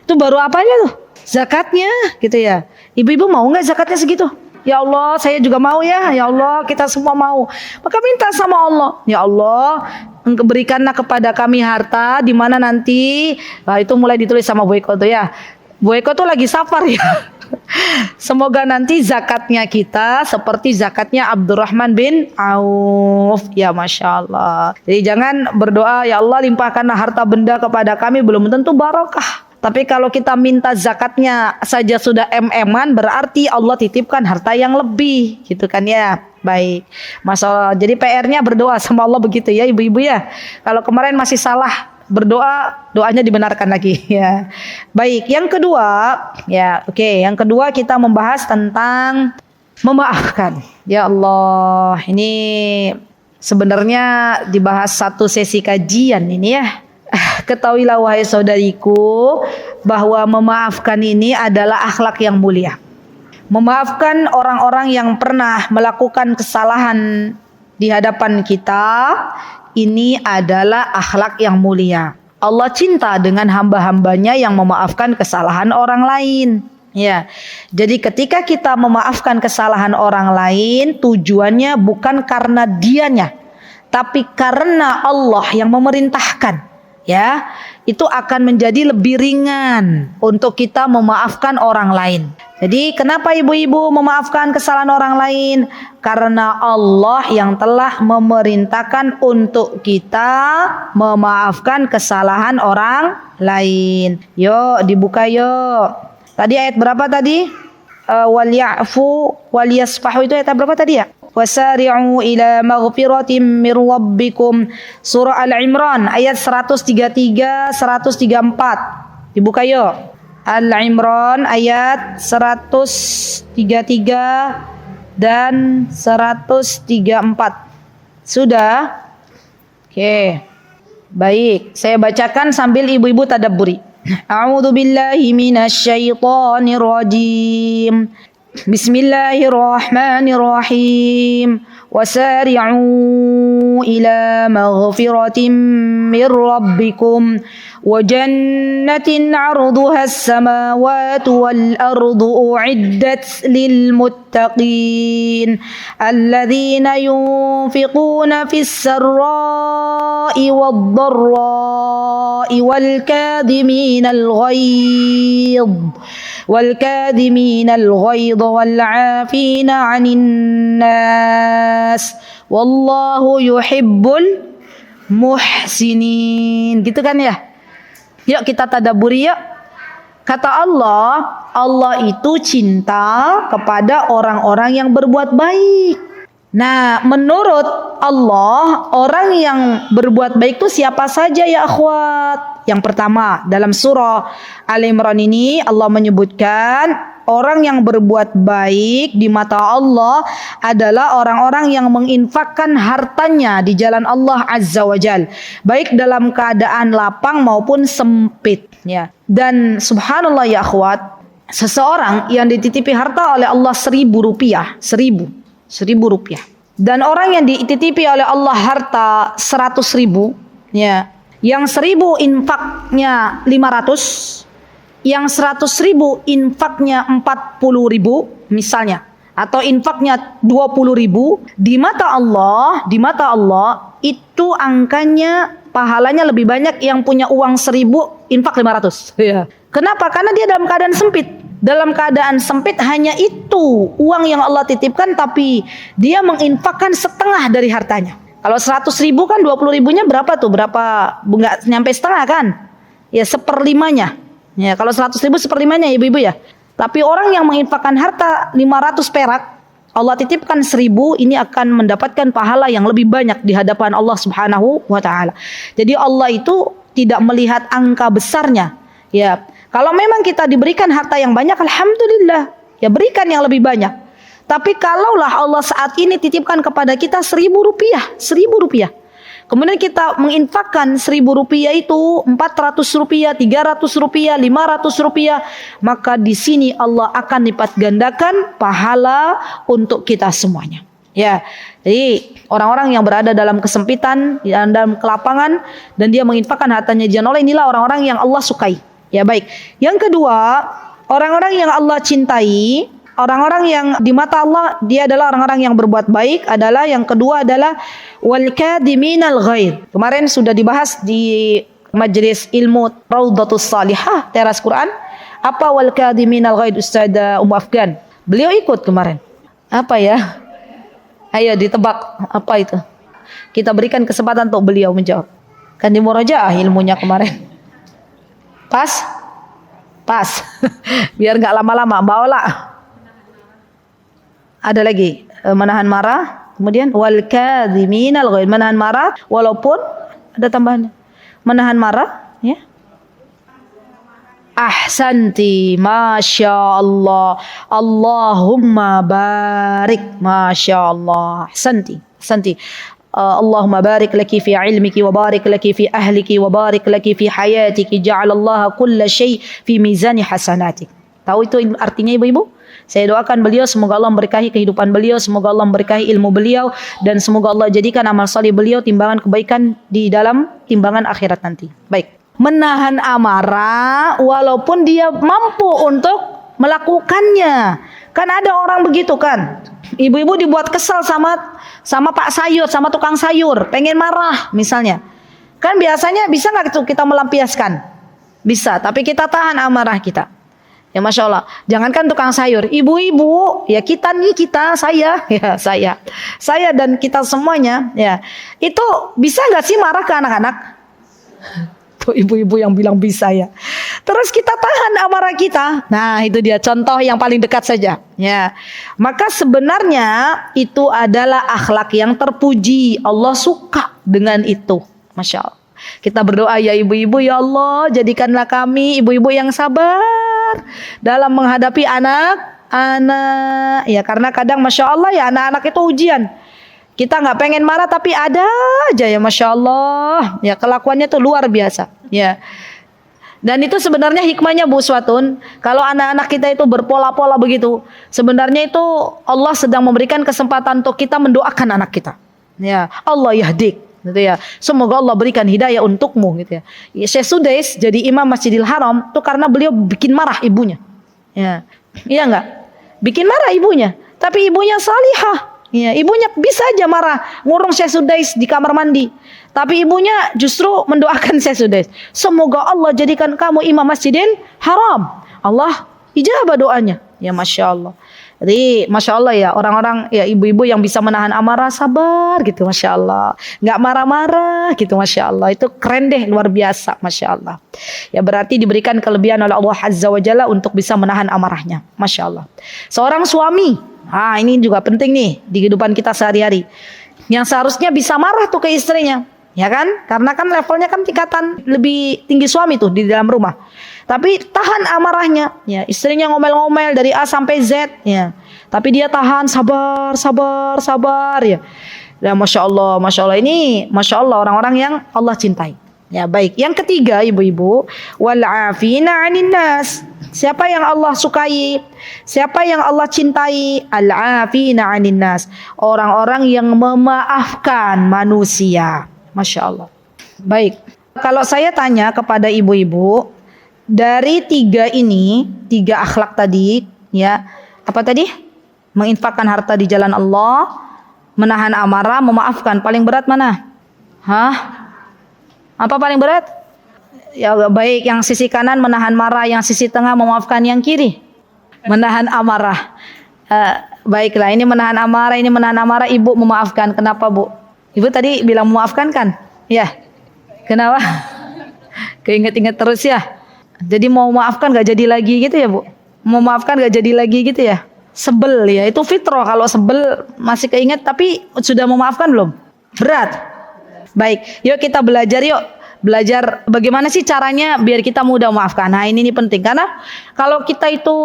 C: Itu baru apanya tuh? Zakatnya gitu ya. Ibu-ibu mau nggak zakatnya segitu? Ya Allah, saya juga mau ya. Ya Allah, kita semua mau. Maka minta sama Allah. Ya Allah, berikanlah kepada kami harta di mana nanti. Nah, itu mulai ditulis sama Bu Eko tuh ya. Bu Eko tuh lagi safar ya. Semoga nanti zakatnya kita seperti zakatnya Abdurrahman bin Auf. Ya Masya Allah. Jadi jangan berdoa ya Allah limpahkanlah harta benda kepada kami, belum tentu barokah. Tapi kalau kita minta zakatnya saja sudah M-an, berarti Allah titipkan harta yang lebih, gitu kan ya. Baik, masalah. Jadi PR-nya berdoa sama Allah begitu ya ibu-ibu ya. Kalau kemarin masih salah berdoa, doanya dibenarkan lagi ya. Baik, yang kedua ya, oke. Yang kedua kita membahas tentang memaafkan. Ya Allah, ini sebenarnya dibahas satu sesi kajian ini ya. Ketahuilah wahai saudariku bahwa memaafkan ini adalah akhlak yang mulia. Memaafkan orang-orang yang pernah melakukan kesalahan di hadapan kita ini adalah akhlak yang mulia. Allah cinta dengan hamba-hambanya yang memaafkan kesalahan orang lain. Ya, jadi ketika kita memaafkan kesalahan orang lain, tujuannya bukan karena dianya, tapi karena Allah yang memerintahkan. Ya, itu akan menjadi lebih ringan untuk kita memaafkan orang lain. Jadi kenapa ibu-ibu memaafkan kesalahan orang lain? Karena Allah yang telah memerintahkan untuk kita memaafkan kesalahan orang lain. Yuk dibuka yuk. Tadi ayat berapa tadi? Wal ya'fu wal yasfahu, itu ayat berapa tadi ya? Wasari'u ila maghfiratin mir rabbikum. Surah Al-Imran ayat 133 134. Dibuka yuk. Al-Imran ayat 133 dan 134. Sudah? Oke. Baik, saya bacakan sambil ibu-ibu tadabburi. A'udzu billahi minasyaitonir rajim. Bismillahirrahmanirrahim. Wasari'u ila maghfiratin mir rabbikum wa jannatin 'arduha as-samawati wal ardu u'iddat lil muttaqin alladzina yunfiquna fis sarra'i wad dharra'i wal kadhiminal ghaidh والكاذمين الغيظ والعافين عن الناس والله يحب المحسنين. Gitu kan ya? Yuk kita tadabburi yuk. Kata Allah, Allah itu cinta kepada orang-orang yang berbuat baik. Nah, menurut Allah, orang yang berbuat baik itu siapa saja ya akhwat? Yang pertama, dalam surah Al-Imran ini Allah menyebutkan orang yang berbuat baik di mata Allah adalah orang-orang yang menginfakkan hartanya di jalan Allah Azza wa Jal, baik dalam keadaan lapang maupun sempit. Ya. Dan subhanallah ya akhwat, seseorang yang dititipi harta oleh Allah 1.000 rupiah, 1.000 rupiah. Dan orang yang dititipi oleh Allah harta 100.000, ya, yang 1.000 infaknya 500, yang 100.000 infaknya 40.000 misalnya, atau infaknya 20.000, di mata Allah itu angkanya pahalanya lebih banyak yang punya uang 1.000 infak 500. Ya. Kenapa? Karena dia dalam keadaan sempit. Dalam keadaan sempit hanya itu uang yang Allah titipkan, tapi dia menginfakkan setengah dari hartanya. Kalau 100.000 kan 20.000-nya berapa tuh? Berapa? Nggak nyampe setengah kan? Ya 1/5-nya. Ya kalau 100.000 1/5-nya ibu-ibu ya. Tapi orang yang menginfakkan harta 500 perak, Allah titipkan 1.000, ini akan mendapatkan pahala yang lebih banyak di hadapan Allah Subhanahu wa taala. Jadi Allah itu tidak melihat angka besarnya. Ya, kalau memang kita diberikan harta yang banyak, alhamdulillah, ya berikan yang lebih banyak. Tapi kalaulah Allah saat ini titipkan kepada kita 1.000 rupiah. Kemudian kita menginfakkan 1.000 rupiah itu 400 rupiah, 300 rupiah, 500 rupiah, maka di sini Allah akan lipat gandakan pahala untuk kita semuanya. Ya, jadi orang-orang yang berada dalam kesempitan, dalam kelapangan, dan dia menginfakkan hartanya di jalan Allah, inilah orang-orang yang Allah sukai. Ya baik. Yang kedua, orang-orang yang Allah cintai, orang-orang yang di mata Allah dia adalah orang-orang yang berbuat baik, adalah yang kedua adalah wal kadhiminal ghaidh. Kemarin sudah dibahas di majelis ilmu Raudhatus Salihah teras Quran. Apa wal kadhiminal ghaidh, Ustazah Afgan? Beliau ikut kemarin. Apa ya? Ayo ditebak apa itu? Kita berikan kesempatan untuk beliau menjawab. Kan di murajaah ilmunya kemarin. Pas? Biar nggak lama-lama. Mbak Ola. Ada lagi menahan marah, kemudian wal kadhiminal ghaidh, menahan marah walaupun ada tambahannya. Menahan marah, ya. Ahsanti, masya Allah, Allahumma barik, masya Allah, ahsanti. Allahumma barik laki fi ilmiki wa barik laki fi ahliki wa barik laki fi hayatiki, ja'alallahu kulla syai fi mizani hasanatik. Tahu itu artinya ibu-ibu? Saya doakan beliau semoga Allah memberkahi kehidupan beliau, semoga Allah memberkahi ilmu beliau, dan semoga Allah jadikan amal saleh beliau timbangan kebaikan di dalam timbangan akhirat nanti. Baik. Menahan amarah walaupun dia mampu untuk melakukannya. Kan ada orang begitu kan. Ibu-ibu dibuat kesal sama Pak Sayur, sama tukang sayur, pengen marah misalnya. Kan biasanya bisa nggak itu kita melampiaskan? Bisa, tapi kita tahan amarah kita. Ya Masya Allah, jangankan tukang sayur, ibu-ibu, ya saya dan kita semuanya, ya itu bisa nggak sih marah ke anak-anak? Tuh ibu-ibu yang bilang bisa ya. Terus kita tahan amarah kita. Nah itu dia contoh yang paling dekat saja. Ya, maka sebenarnya itu adalah akhlak yang terpuji. Allah suka dengan itu, Masya Allah. Kita berdoa ya ibu-ibu, ya Allah jadikanlah kami ibu-ibu yang sabar dalam menghadapi anak-anak. Ya karena kadang Masya Allah ya anak-anak itu ujian. Kita nggak pengen marah tapi ada aja ya Masya Allah. Ya kelakuannya tuh luar biasa. Ya. Dan itu sebenarnya hikmahnya Bu Uswatun. Kalau anak-anak kita itu berpola-pola begitu, sebenarnya itu Allah sedang memberikan kesempatan untuk kita mendoakan anak kita. Ya Allah yahdik. Gitu ya. Semoga Allah berikan hidayah untukmu gitu ya. Syekh Sudais jadi imam Masjidil Haram itu karena beliau bikin marah ibunya. Ya. Iya enggak? Bikin marah ibunya, tapi ibunya salihah. Ya, ibunya bisa aja marah ngurung Syekh Sudais di kamar mandi. Tapi ibunya justru mendoakan Syekh Sudais. Semoga Allah jadikan kamu imam Masjidil Haram. Allah ijabah doanya. Ya Masya Allah. Jadi Masya Allah ya orang-orang ya ibu-ibu yang bisa menahan amarah sabar gitu Masya Allah. Nggak marah-marah gitu Masya Allah. Itu keren deh luar biasa Masya Allah. Ya berarti diberikan kelebihan oleh Allah Azza wa Jalla untuk bisa menahan amarahnya. Masya Allah. Seorang suami. Ini juga penting nih di kehidupan kita sehari-hari. Yang seharusnya bisa marah tuh ke istrinya. Ya kan? Karena kan levelnya kan tingkatan lebih tinggi suami tuh di dalam rumah. Tapi tahan amarahnya, ya istrinya ngomel-ngomel dari A sampai Z, ya. Tapi dia tahan, sabar, ya. Dan Masya Allah ini, Masya Allah orang-orang yang Allah cintai. Ya baik. Yang ketiga ibu-ibu, wal'afina 'anin nas. Siapa yang Allah sukai? Siapa yang Allah cintai? Al-'afina 'anin nas. Orang-orang yang memaafkan manusia. Masya Allah. Baik. Kalau saya tanya kepada ibu-ibu, dari tiga akhlak tadi, ya apa tadi? Menginfakkan harta di jalan Allah, menahan amarah, memaafkan. Paling berat mana? Apa paling berat? Ya baik, yang sisi kanan menahan marah, yang sisi tengah memaafkan, yang kiri menahan amarah. Baiklah, ini menahan amarah, ibu memaafkan. Kenapa bu? Ibu tadi bilang memaafkan kan? Ya. Kenapa? Keinget-inget terus ya. Jadi mau maafkan gak jadi lagi gitu ya bu? Mau maafkan gak jadi lagi gitu ya? Sebel ya, itu fitrah. Kalau sebel masih keinget tapi sudah memaafkan belum? Berat. Baik, yuk kita belajar yuk. Belajar bagaimana sih caranya biar kita mudah memaafkan. Nah ini penting. Karena kalau kita itu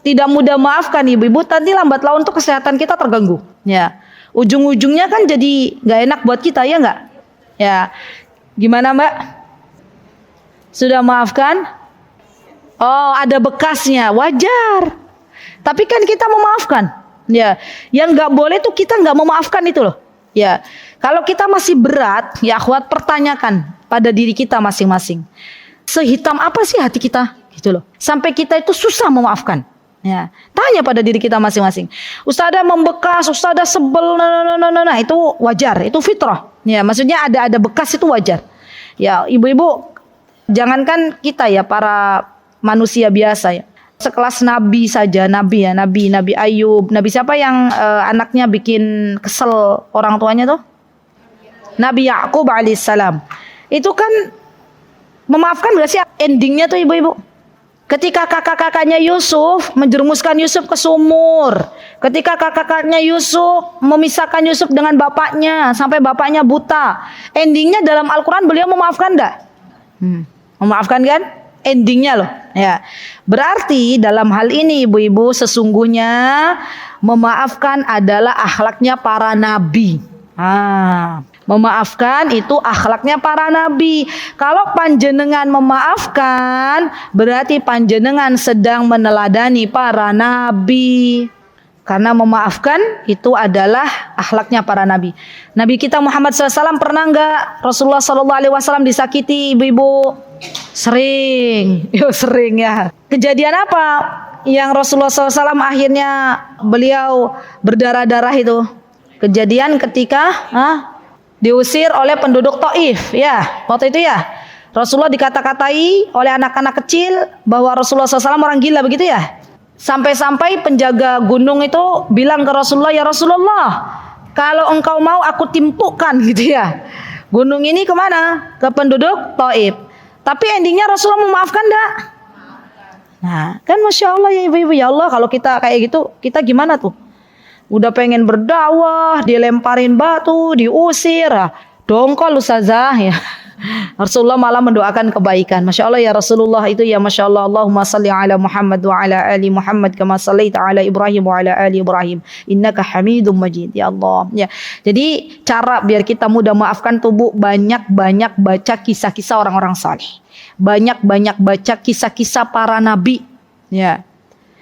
C: tidak mudah maafkan ibu-ibu, tadi lambat laun tuh kesehatan kita terganggu. Ya, ujung-ujungnya kan jadi gak enak buat kita ya gak? Ya, gimana mbak? Sudah maafkan? Oh, ada bekasnya, wajar. Tapi kan kita memaafkan. Ya, yang nggak boleh tuh kita nggak memaafkan itu loh. Ya, kalau kita masih berat, ya akhwat pertanyakan pada diri kita masing-masing. Sehitam apa sih hati kita? Gitu loh. Sampai kita itu susah memaafkan. Ya, tanya pada diri kita masing-masing. Ustazah membekas, ustazah sebel, nah itu wajar, itu fitrah. Ya, maksudnya ada bekas itu wajar. Ya, ibu-ibu. Jangankan kita ya para manusia biasa ya. Sekelas nabi saja, nabi Ayub, nabi siapa yang anaknya bikin kesel orang tuanya tuh? Nabi Yakub alaihissalam. Itu kan memaafkan gak sih endingnya tuh ibu-ibu? Ketika kakak-kakaknya Yusuf menjerumuskan Yusuf ke sumur. Ketika kakak-kakaknya Yusuf memisahkan Yusuf dengan bapaknya sampai bapaknya buta. Endingnya dalam Al-Quran beliau memaafkan enggak? Memaafkan kan? Endingnya loh. Ya. Berarti dalam hal ini ibu-ibu sesungguhnya memaafkan adalah akhlaknya para nabi. Memaafkan itu akhlaknya para nabi. Kalau panjenengan memaafkan, berarti panjenengan sedang meneladani para nabi. Karena memaafkan itu adalah akhlaknya para nabi. Nabi kita Muhammad SAW pernah enggak Rasulullah SAW disakiti ibu-ibu? Sering. Sering ya. Kejadian apa yang Rasulullah SAW akhirnya beliau berdarah-darah itu? Kejadian ketika diusir oleh penduduk Taif, ya, waktu itu ya. Rasulullah dikata-katai oleh anak-anak kecil bahwa Rasulullah SAW orang gila, begitu ya. Sampai-sampai penjaga gunung itu bilang ke Rasulullah, ya Rasulullah, kalau engkau mau aku timpukkan gitu ya. Gunung ini kemana? Ke penduduk Taif. Tapi endingnya Rasulullah memaafkan enggak? Nah, kan Masya Allah ya ibu-ibu, ya Allah, kalau kita kayak gitu, kita gimana tuh? Udah pengen berdakwah, dilemparin batu, diusir, dongkol ustazah ya. Rasulullah malah mendoakan kebaikan. Masya Allah ya Rasulullah itu ya Masya Allah. Allahumma salli ala Muhammad wa ala ali Muhammad kama sallaita ala Ibrahim wa ala ali Ibrahim innaka hamidum majid. Ya Allah ya. Jadi cara biar kita mudah maafkan tubuh, banyak-banyak baca kisah-kisah orang-orang saleh. Banyak-banyak baca kisah-kisah para nabi. Ya.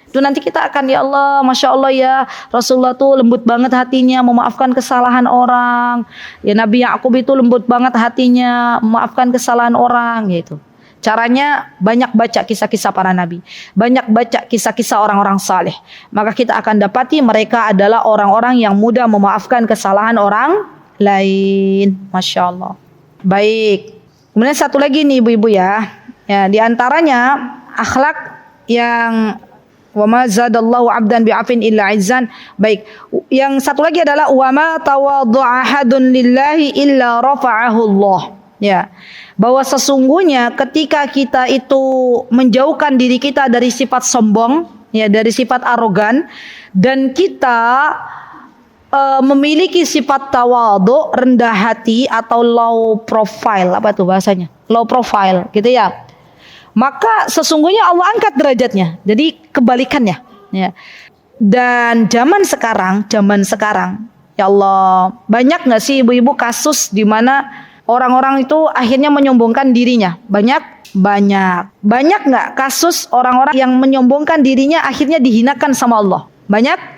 C: Itu nanti kita akan, ya Allah, Masya Allah ya, Rasulullah tuh lembut banget hatinya memaafkan kesalahan orang. Ya Nabi Yakub itu lembut banget hatinya memaafkan kesalahan orang, gitu. Caranya banyak baca kisah-kisah para nabi, banyak baca kisah-kisah orang-orang saleh. Maka kita akan dapati mereka adalah orang-orang yang mudah memaafkan kesalahan orang lain. Masya Allah. Baik. Kemudian satu lagi nih ibu-ibu ya. Ya, di antaranya akhlak yang wa ma zadallahu 'abdan bi'afin illa 'izzan. Baik, yang satu lagi adalah wa ma tawaddu'a ahadun lillahi illa rafa'ahu Allah. Ya. Bahwa sesungguhnya ketika kita itu menjauhkan diri kita dari sifat sombong, ya, dari sifat arogan, dan kita memiliki sifat tawadhu, rendah hati atau low profile, apa tuh bahasanya? Low profile, gitu ya. Maka sesungguhnya Allah angkat derajatnya. Jadi kebalikannya, ya. Dan zaman sekarang, ya Allah, banyak nggak sih ibu-ibu kasus di mana orang-orang itu akhirnya menyombongkan dirinya? Banyak. Banyak nggak kasus orang-orang yang menyombongkan dirinya akhirnya dihinakan sama Allah? Banyak.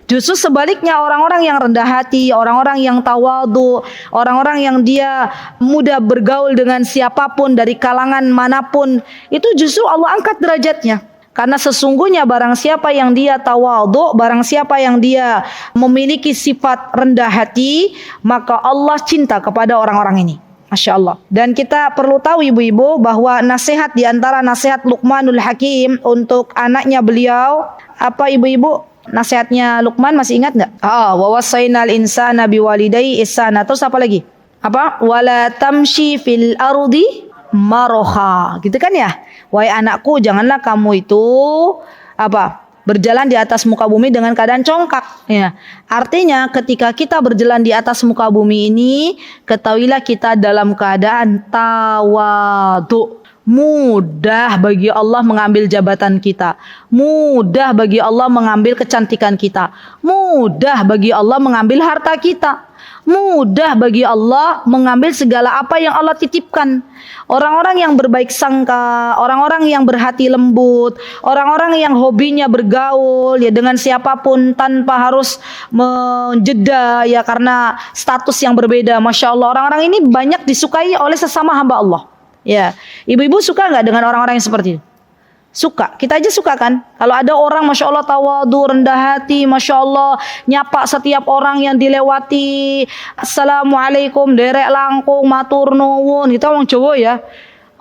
C: Justru sebaliknya, orang-orang yang rendah hati, orang-orang yang tawadhu, orang-orang yang dia mudah bergaul dengan siapapun dari kalangan manapun, itu justru Allah angkat derajatnya. Karena sesungguhnya barang siapa yang dia tawadhu, barang siapa yang dia memiliki sifat rendah hati, maka Allah cinta kepada orang-orang ini. Masya Allah. Dan kita perlu tahu ibu-ibu bahwa nasihat di antara nasihat Luqmanul Hakim untuk anaknya beliau, apa ibu-ibu? Nasihatnya Luqman masih ingat enggak? Wa wasainal insana biwalidayhi ihsana. Terus apa lagi? Apa? Wala tamshi fil ardi maroha. Gitu kan ya? Wahai anakku, janganlah kamu itu apa? Berjalan di atas muka bumi dengan keadaan congkak, ya. Artinya ketika kita berjalan di atas muka bumi ini, ketahuilah kita dalam keadaan tawadhu. Mudah bagi Allah mengambil jabatan kita. Mudah bagi Allah mengambil kecantikan kita. Mudah bagi Allah mengambil harta kita. Mudah bagi Allah mengambil segala apa yang Allah titipkan. Orang-orang yang berbaik sangka, orang-orang yang berhati lembut, orang-orang yang hobinya bergaul ya dengan siapapun tanpa harus menjeda ya karena status yang berbeda. Masya Allah, orang-orang ini banyak disukai oleh sesama hamba Allah. Ya, ibu-ibu suka nggak dengan orang-orang yang seperti itu? Suka, kita aja suka kan? Kalau ada orang Masya Allah tawadhu, rendah hati, Masya Allah nyapa setiap orang yang dilewati, Assalamualaikum, derek langkung, matur nuwun, itu orang Jawa ya.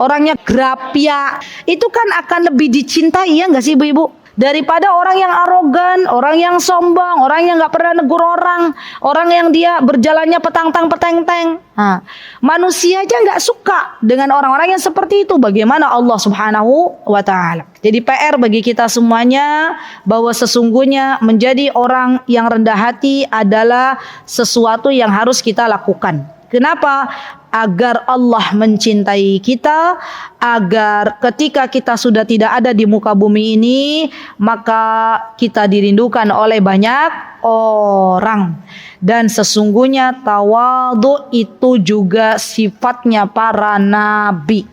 C: Orangnya grapya, itu kan akan lebih dicintai ya nggak sih ibu-ibu? Daripada orang yang arogan, orang yang sombong, orang yang nggak pernah negur orang yang dia berjalannya petang-tang peteng-teng. Nah, manusia aja nggak suka dengan orang-orang yang seperti itu. Bagaimana Allah Subhanahu wa Ta'ala? Jadi PR bagi kita semuanya bahwa sesungguhnya menjadi orang yang rendah hati adalah sesuatu yang harus kita lakukan. Kenapa? Agar Allah mencintai kita, agar ketika kita sudah tidak ada di muka bumi ini, maka kita dirindukan oleh banyak orang. Dan sesungguhnya tawadhu itu juga sifatnya para nabi.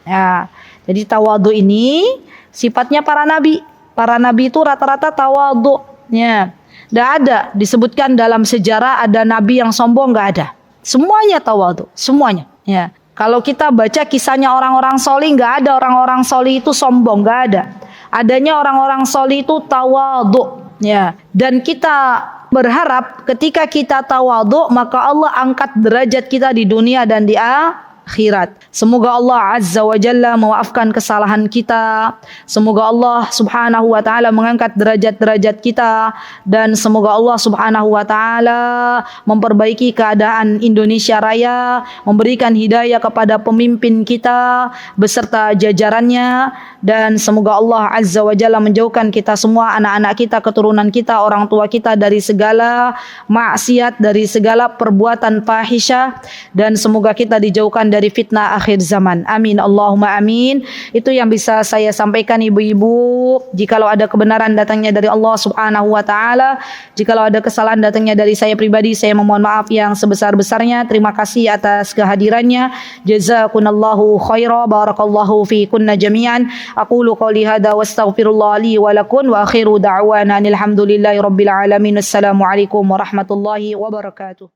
C: Ya, jadi tawadhu ini sifatnya para nabi. Para nabi itu rata-rata tawadhu. Ya, tidak ada disebutkan dalam sejarah ada nabi yang sombong, nggak ada. Semuanya tawadhu, semuanya. Ya. Kalau kita baca kisahnya orang-orang solih, nggak ada orang-orang solih itu sombong, nggak ada. Adanya orang-orang solih itu tawadhu. Ya. Dan kita berharap ketika kita tawadhu, maka Allah angkat derajat kita di dunia dan di akhirat. Semoga Allah Azza wa Jalla memaafkan kesalahan kita. Semoga Allah Subhanahu wa taala mengangkat derajat-derajat kita, dan semoga Allah Subhanahu wa taala memperbaiki keadaan Indonesia Raya, memberikan hidayah kepada pemimpin kita beserta jajarannya, dan semoga Allah Azza wa Jalla menjauhkan kita semua, anak-anak kita, keturunan kita, orang tua kita dari segala maksiat, dari segala perbuatan fahisyah, dan semoga kita dijauhkan dari fitnah akhir zaman. Amin Allahumma amin. Itu yang bisa saya sampaikan ibu-ibu. Jikalau ada kebenaran datangnya dari Allah Subhanahu wa taala, jikalau ada kesalahan datangnya dari saya pribadi, saya memohon maaf yang sebesar-besarnya. Terima kasih atas kehadirannya. Jazakunallahu khaira, barakallahu fiikunna jami'an. Aqulu qouli hadza wastaghfirullah li wa lakum wa akhiru da'wana alhamdulillahi rabbil alamin. Assalamualaikum warahmatullahi wabarakatuh.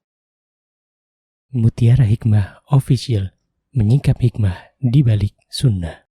A: Mutiara Hikmah Official, menyingkap hikmah di balik sunnah.